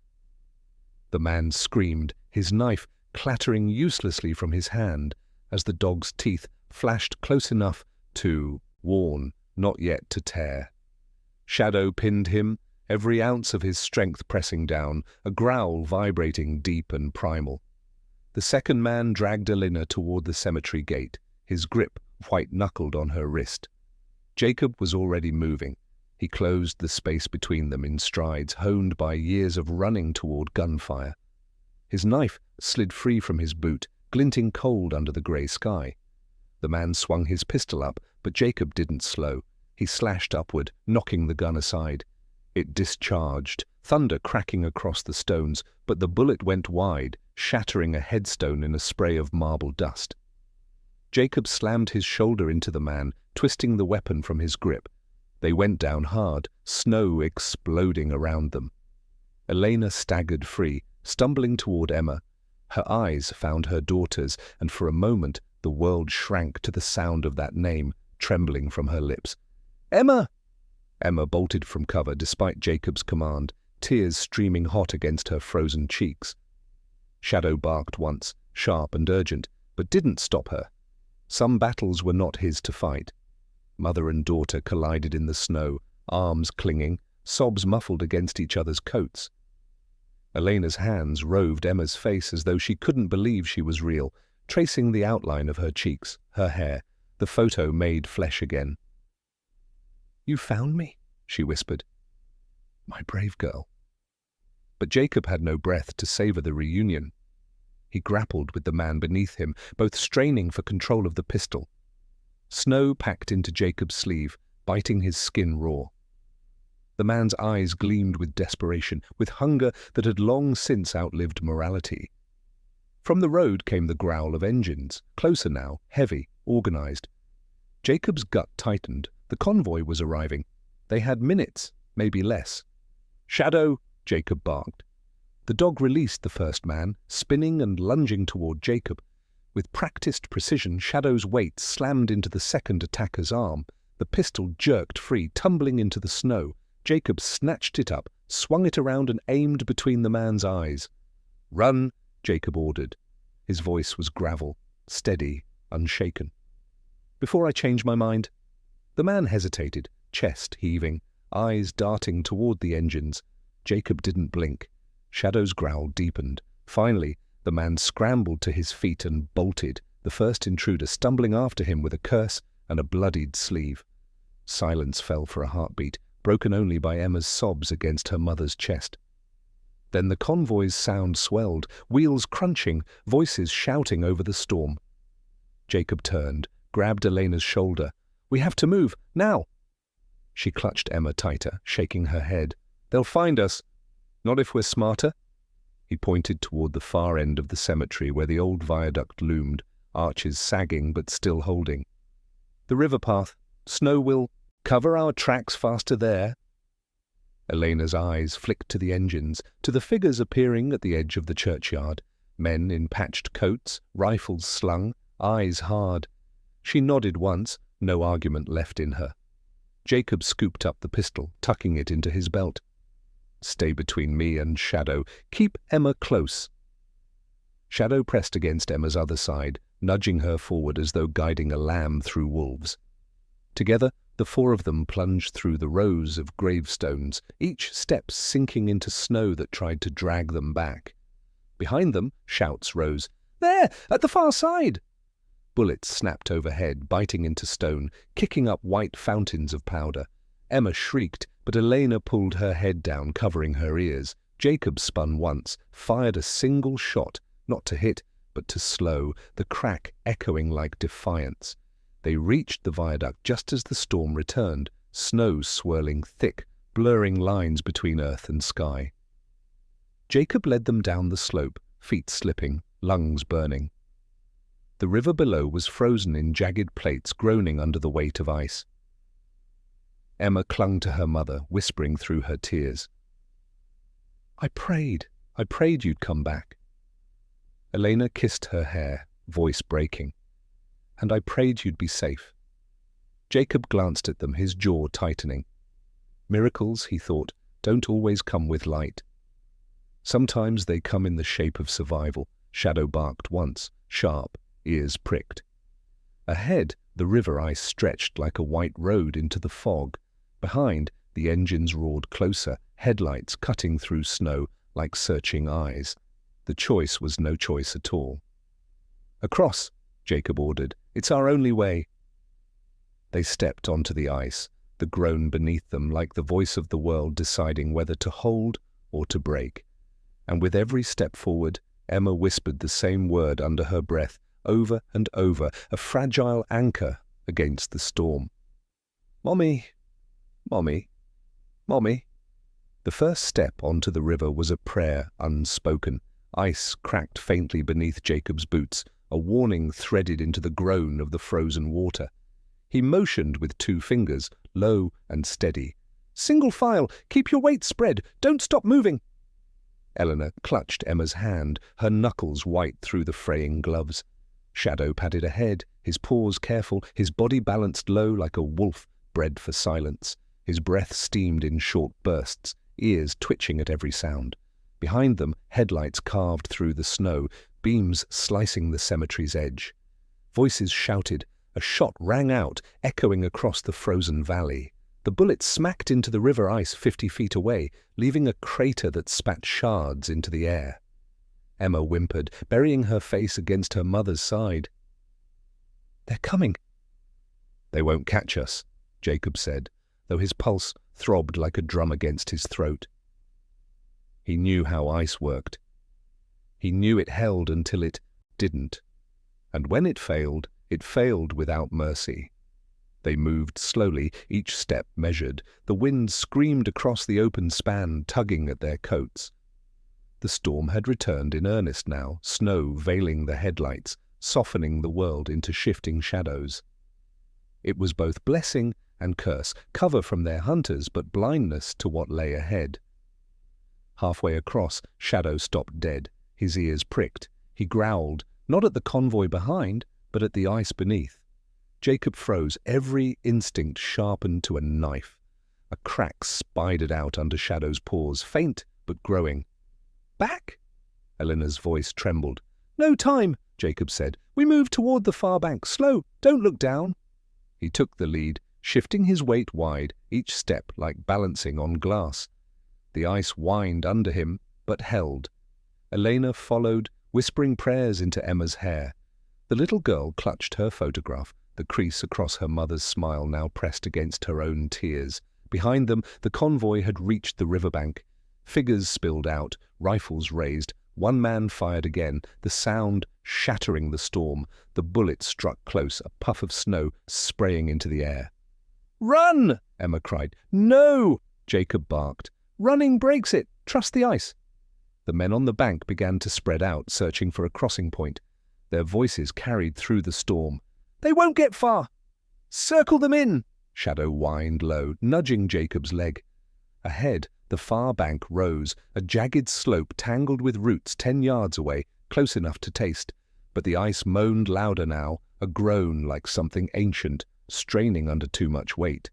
The man screamed, his knife clattering uselessly from his hand as the dog's teeth flashed close enough to warn, not yet to tear. Shadow pinned him, every ounce of his strength pressing down, a growl vibrating deep and primal. The second man dragged Elena toward the cemetery gate, his grip white-knuckled on her wrist. Jacob was already moving. He closed the space between them in strides honed by years of running toward gunfire. His knife slid free from his boot, glinting cold under the grey sky. The man swung his pistol up, but Jacob didn't slow. He slashed upward, knocking the gun aside. It discharged, thunder cracking across the stones, but the bullet went wide, shattering a headstone in a spray of marble dust. Jacob slammed his shoulder into the man, twisting the weapon from his grip. They went down hard, snow exploding around them. Elena staggered free, stumbling toward Emma. Her eyes found her daughter's, and for a moment the world shrank to the sound of that name, trembling from her lips. "Emma!" Emma bolted from cover despite Jacob's command, tears streaming hot against her frozen cheeks. Shadow barked once, sharp and urgent, but didn't stop her. Some battles were not his to fight. Mother and daughter collided in the snow, arms clinging, sobs muffled against each other's coats. Elena's hands roved Emma's face as though she couldn't believe she was real, tracing the outline of her cheeks, her hair, the photo made flesh again. "You found me," she whispered. "My brave girl." But Jacob had no breath to savor the reunion. He grappled with the man beneath him, both straining for control of the pistol. Snow packed into Jacob's sleeve, biting his skin raw. The man's eyes gleamed with desperation, with hunger that had long since outlived morality. From the road came the growl of engines, closer now, heavy, organized. Jacob's gut tightened. The convoy was arriving. They had minutes, maybe less. "Shadow!" Jacob barked. The dog released the first man, spinning and lunging toward Jacob. With practiced precision, Shadow's weight slammed into the second attacker's arm. The pistol jerked free, tumbling into the snow. Jacob snatched it up, swung it around and aimed between the man's eyes. "Run!" Jacob ordered. His voice was gravel, steady, unshaken. "Before I change my mind." The man hesitated, chest heaving, eyes darting toward the engines. Jacob didn't blink. Shadow's growl deepened. Finally, the man scrambled to his feet and bolted, the first intruder stumbling after him with a curse and a bloodied sleeve. Silence fell for a heartbeat, broken only by Emma's sobs against her mother's chest. Then the convoy's sound swelled, wheels crunching, voices shouting over the storm. Jacob turned, grabbed Elena's shoulder. "We have to move, now!" She clutched Emma tighter, shaking her head. "They'll find us." "Not if we're smarter." He pointed toward the far end of the cemetery where the old viaduct loomed, arches sagging but still holding. "The river path. Snow will cover our tracks faster there." Elena's eyes flicked to the engines, to the figures appearing at the edge of the churchyard. Men in patched coats, rifles slung, eyes hard. She nodded once, no argument left in her. Jacob scooped up the pistol, tucking it into his belt. "Stay between me and Shadow. Keep Emma close." Shadow pressed against Emma's other side, nudging her forward as though guiding a lamb through wolves. Together, the four of them plunged through the rows of gravestones, each step sinking into snow that tried to drag them back. Behind them, shouts rose. "There! At the far side!" Bullets snapped overhead, biting into stone, kicking up white fountains of powder. Emma shrieked, but Elena pulled her head down, covering her ears. Jacob spun once, fired a single shot, not to hit, but to slow, the crack echoing like defiance. They reached the viaduct just as the storm returned, snow swirling thick, blurring lines between earth and sky. Jacob led them down the slope, feet slipping, lungs burning. The river below was frozen in jagged plates, groaning under the weight of ice. Emma clung to her mother, whispering through her tears. I prayed you'd come back." Elena kissed her hair, voice breaking. "And I prayed you'd be safe." Jacob glanced at them, his jaw tightening. Miracles, he thought, don't always come with light. Sometimes they come in the shape of survival. Shadow barked once, sharp, ears pricked. Ahead, the river ice stretched like a white road into the fog. Behind, the engines roared closer, headlights cutting through snow like searching eyes. The choice was no choice at all. "Across," Jacob ordered. "It's our only way." They stepped onto the ice, the groan beneath them like the voice of the world deciding whether to hold or to break. And with every step forward, Emma whispered the same word under her breath, over and over, a fragile anchor against the storm. "Mommy, Mommy, Mommy." The first step onto the river was a prayer unspoken. Ice cracked faintly beneath Jacob's boots, a warning threaded into the groan of the frozen water. He motioned with 2 fingers, low and steady. "Single file, keep your weight spread, don't stop moving." Eleanor clutched Emma's hand, her knuckles white through the fraying gloves. Shadow padded ahead, his paws careful, his body balanced low like a wolf bred for silence. His breath steamed in short bursts, ears twitching at every sound. Behind them, headlights carved through the snow, beams slicing the cemetery's edge. Voices shouted. A shot rang out, echoing across the frozen valley. The bullet smacked into the river ice 50 feet away, leaving a crater that spat shards into the air. Emma whimpered, burying her face against her mother's side. "They're coming." "They won't catch us," Jacob said, though his pulse throbbed like a drum against his throat. He knew how ice worked. He knew it held until it didn't. And when it failed without mercy. They moved slowly, each step measured. The wind screamed across the open span, tugging at their coats. The storm had returned in earnest now, snow veiling the headlights, softening the world into shifting shadows. It was both blessing and curse, cover from their hunters, but blindness to what lay ahead. Halfway across, Shadow stopped dead, his ears pricked. He growled, not at the convoy behind, but at the ice beneath. Jacob froze, every instinct sharpened to a knife. A crack spidered out under Shadow's paws, faint but growing. "Back?" Eleanor's voice trembled. "No time," Jacob said. "We move toward the far bank. Slow, don't look down." He took the lead, shifting his weight wide, each step like balancing on glass. The ice whined under him, but held. Elena followed, whispering prayers into Emma's hair. The little girl clutched her photograph, the crease across her mother's smile now pressed against her own tears. Behind them, the convoy had reached the riverbank. Figures spilled out, rifles raised. One man fired again, the sound shattering the storm. The bullet struck close, a puff of snow spraying into the air. "Run!" Emma cried. "No!" Jacob barked. "Running breaks it. Trust the ice." The men on the bank began to spread out, searching for a crossing point. Their voices carried through the storm. "They won't get far." "Circle them in!" Shadow whined low, nudging Jacob's leg. Ahead, the far bank rose, a jagged slope tangled with roots 10 yards away, close enough to taste, but the ice moaned louder now, a groan like something ancient, straining under too much weight.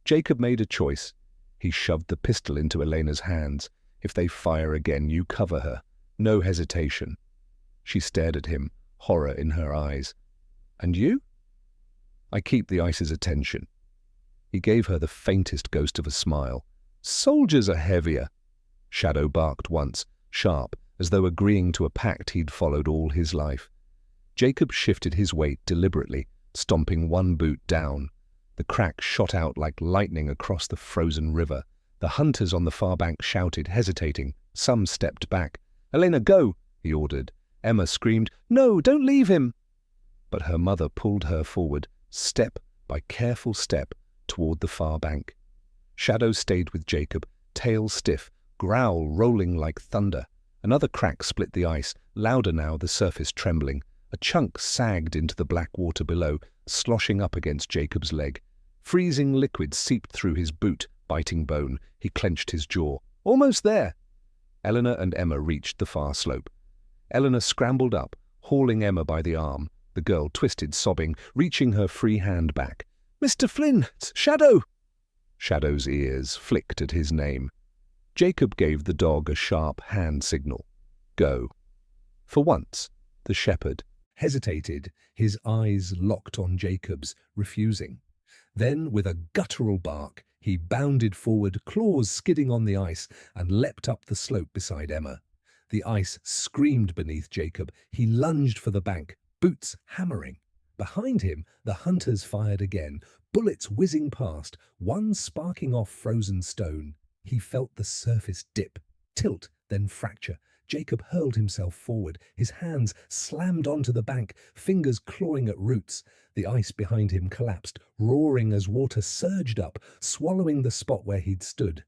Jacob made a choice. He shoved the pistol into Elena's hands. If they fire again, you cover her. No hesitation. She stared at him, horror in her eyes. And you? I keep the ice's attention. He gave her the faintest ghost of a smile. Soldiers are heavier. Shadow barked once, sharp, as though agreeing to a pact he'd followed all his life. Jacob shifted his weight deliberately, stomping one boot down. The crack shot out like lightning across the frozen river. The hunters on the far bank shouted, hesitating. Some stepped back. "Elena, go!" he ordered. Emma screamed, "No, don't leave him!" But her mother pulled her forward, step by careful step, toward the far bank. Shadow stayed with Jacob, tail stiff, growl rolling like thunder. Another crack split the ice, louder now, the surface trembling. A chunk sagged into the black water below, sloshing up against Jacob's leg. Freezing liquid seeped through his boot, biting bone. He clenched his jaw. Almost there! Eleanor and Emma reached the far slope. Eleanor scrambled up, hauling Emma by the arm. The girl twisted, sobbing, reaching her free hand back. "Mr. Flynn! It's Shadow!" Shadow's ears flicked at his name. Jacob gave the dog a sharp hand signal. Go. For once, the shepherd hesitated, his eyes locked on Jacob's, refusing. Then, with a guttural bark, he bounded forward, claws skidding on the ice, and leapt up the slope beside Emma. The ice screamed beneath Jacob. He lunged for the bank, boots hammering. Behind him, the hunters fired again, bullets whizzing past, one sparking off frozen stone. He felt the surface dip, tilt, then fracture. Jacob hurled himself forward, his hands slammed onto the bank, fingers clawing at roots. The ice behind him collapsed, roaring as water surged up, swallowing the spot where he'd stood.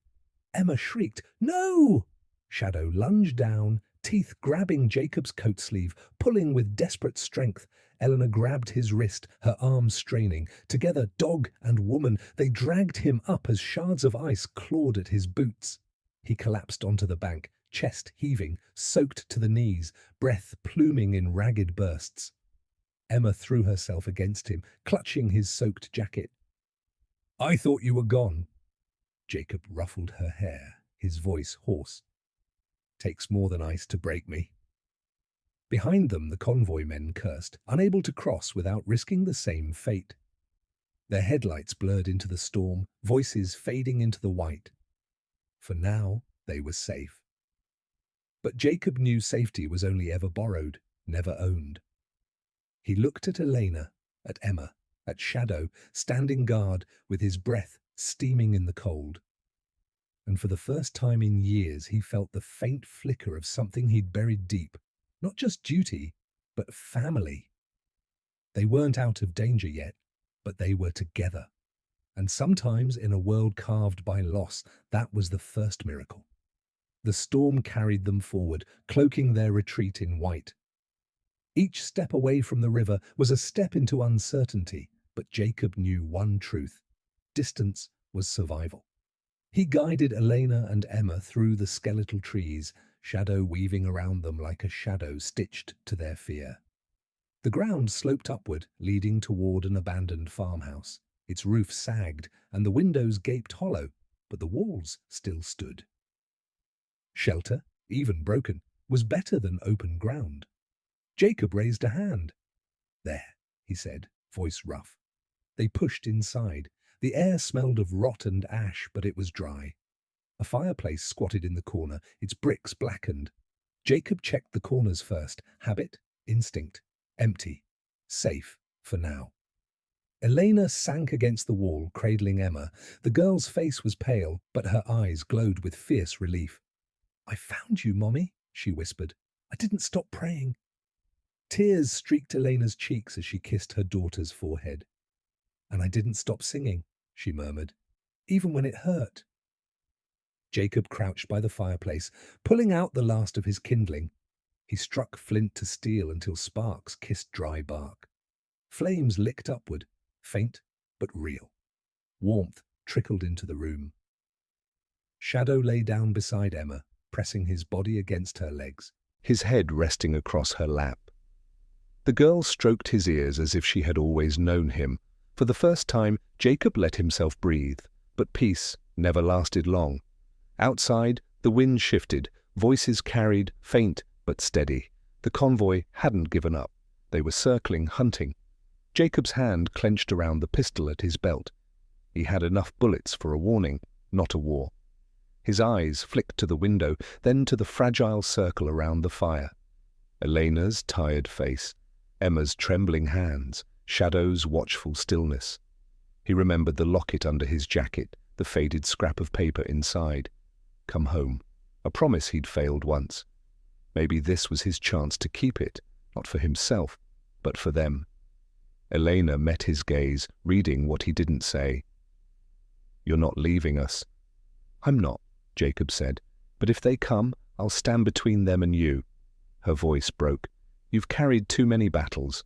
Emma shrieked, "No!" Shadow lunged down, teeth grabbing Jacob's coat sleeve, pulling with desperate strength. Eleanor grabbed his wrist, her arms straining. Together, dog and woman, they dragged him up as shards of ice clawed at his boots. He collapsed onto the bank, chest heaving, soaked to the knees, breath pluming in ragged bursts. Emma threw herself against him, clutching his soaked jacket. "I thought you were gone." Jacob ruffled her hair, his voice hoarse. "Takes more than ice to break me." Behind them, the convoy men cursed, unable to cross without risking the same fate. Their headlights blurred into the storm, voices fading into the white. For now, they were safe. But Jacob knew safety was only ever borrowed, never owned. He looked at Elena, at Emma, at Shadow, standing guard, with his breath steaming in the cold. And for the first time in years, he felt the faint flicker of something he'd buried deep. Not just duty, but family. They weren't out of danger yet, but they were together. And sometimes in a world carved by loss, that was the first miracle. The storm carried them forward, cloaking their retreat in white. Each step away from the river was a step into uncertainty, but Jacob knew one truth: distance was survival. He guided Elena and Emma through the skeletal trees, Shadow weaving around them like a shadow stitched to their fear. The ground sloped upward, leading toward an abandoned farmhouse. Its roof sagged, and the windows gaped hollow, but the walls still stood. Shelter, even broken, was better than open ground. Jacob raised a hand. "There," he said, voice rough. They pushed inside. The air smelled of rot and ash, but it was dry. A fireplace squatted in the corner, its bricks blackened. Jacob checked the corners first. Habit, instinct, empty, safe for now. Elena sank against the wall, cradling Emma. The girl's face was pale, but her eyes glowed with fierce relief. "I found you, Mommy," she whispered. "I didn't stop praying." Tears streaked Elena's cheeks as she kissed her daughter's forehead. "And I didn't stop singing," she murmured, "even when it hurt." Jacob crouched by the fireplace, pulling out the last of his kindling. He struck flint to steel until sparks kissed dry bark. Flames licked upward, faint but real. Warmth trickled into the room. Shadow lay down beside Emma, pressing his body against her legs. his head resting across her lap. The girl stroked his ears as if she had always known him. For the first time, Jacob let himself breathe, but peace never lasted long. Outside, the wind shifted, voices carried, faint but steady. The convoy hadn't given up. They were circling, hunting. Jacob's hand clenched around the pistol at his belt. He had enough bullets for a warning, not a war. His eyes flicked to the window, then to the fragile circle around the fire. Elena's tired face, Emma's trembling hands, Shadow's watchful stillness. He remembered the locket under his jacket, the faded scrap of paper inside. Come home. A promise he'd failed once. Maybe this was his chance to keep it, not for himself, but for them. Elena met his gaze, reading what he didn't say. "You're not leaving us." "I'm not," Jacob said. "But if they come, I'll stand between them and you." Her voice broke. "You've carried too many battles."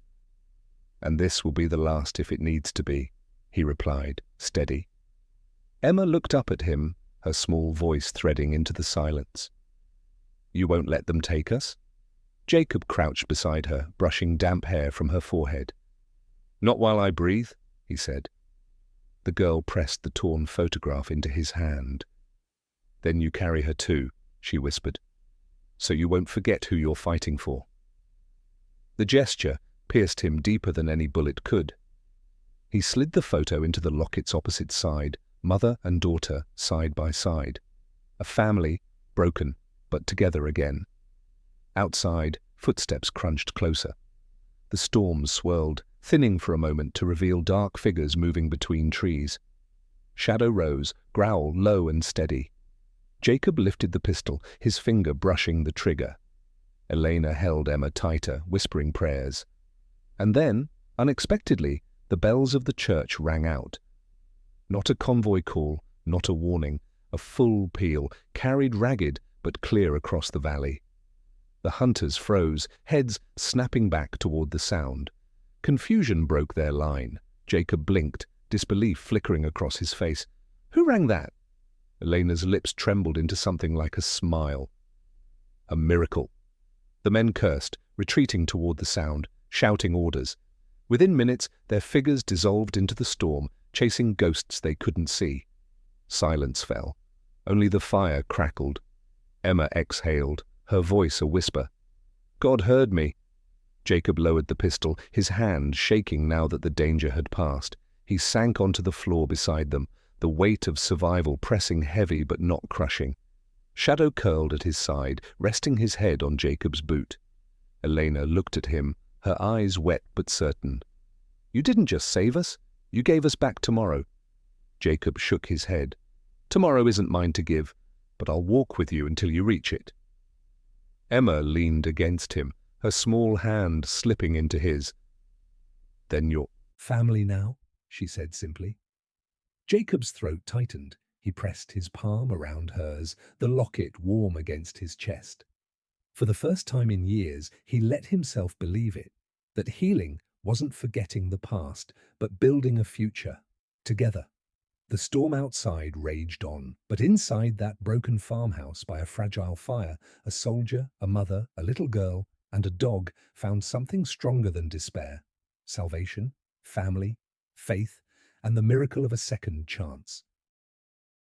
"And this will be the last if it needs to be," he replied, steady. Emma looked up at him, her small voice threading into the silence. "You won't let them take us?" Jacob crouched beside her, brushing damp hair from her forehead. "Not while I breathe," he said. The girl pressed the torn photograph into his hand. "Then you carry her too," she whispered, "so you won't forget who you're fighting for." The gesture pierced him deeper than any bullet could. He slid the photo into the locket's opposite side, mother and daughter side by side. A family, broken, but together again. Outside, footsteps crunched closer. The storm swirled, thinning for a moment to reveal dark figures moving between trees. Shadow rose, growl low and steady. Jacob lifted the pistol, his finger brushing the trigger. Elena held Emma tighter, whispering prayers. And then, unexpectedly, the bells of the church rang out. Not a convoy call, not a warning, a full peal, carried ragged but clear across the valley. The hunters froze, heads snapping back toward the sound. Confusion broke their line. Jacob blinked, disbelief flickering across his face. "Who rang that?" Elena's lips trembled into something like a smile. "A miracle." The men cursed, retreating toward the sound, shouting orders. Within minutes, their figures dissolved into the storm, chasing ghosts they couldn't see. Silence fell. Only the fire crackled. Emma exhaled, her voice a whisper. "God heard me." Jacob lowered the pistol, his hand shaking now that the danger had passed. He sank onto the floor beside them, the weight of survival pressing heavy but not crushing. Shadow curled at his side, resting his head on Jacob's boot. Elena looked at him, her eyes wet but certain. "You didn't just save us, you gave us back tomorrow." Jacob shook his head. "Tomorrow isn't mine to give, but I'll walk with you until you reach it." Emma leaned against him, her small hand slipping into his. "Then you're family now?" she said simply. Jacob's throat tightened. He pressed his palm around hers, the locket warm against his chest. For the first time in years, he let himself believe it, that healing wasn't forgetting the past, but building a future, together. The storm outside raged on, but inside that broken farmhouse by a fragile fire, a soldier, a mother, a little girl, and a dog found something stronger than despair: salvation, family, faith, and the miracle of a second chance.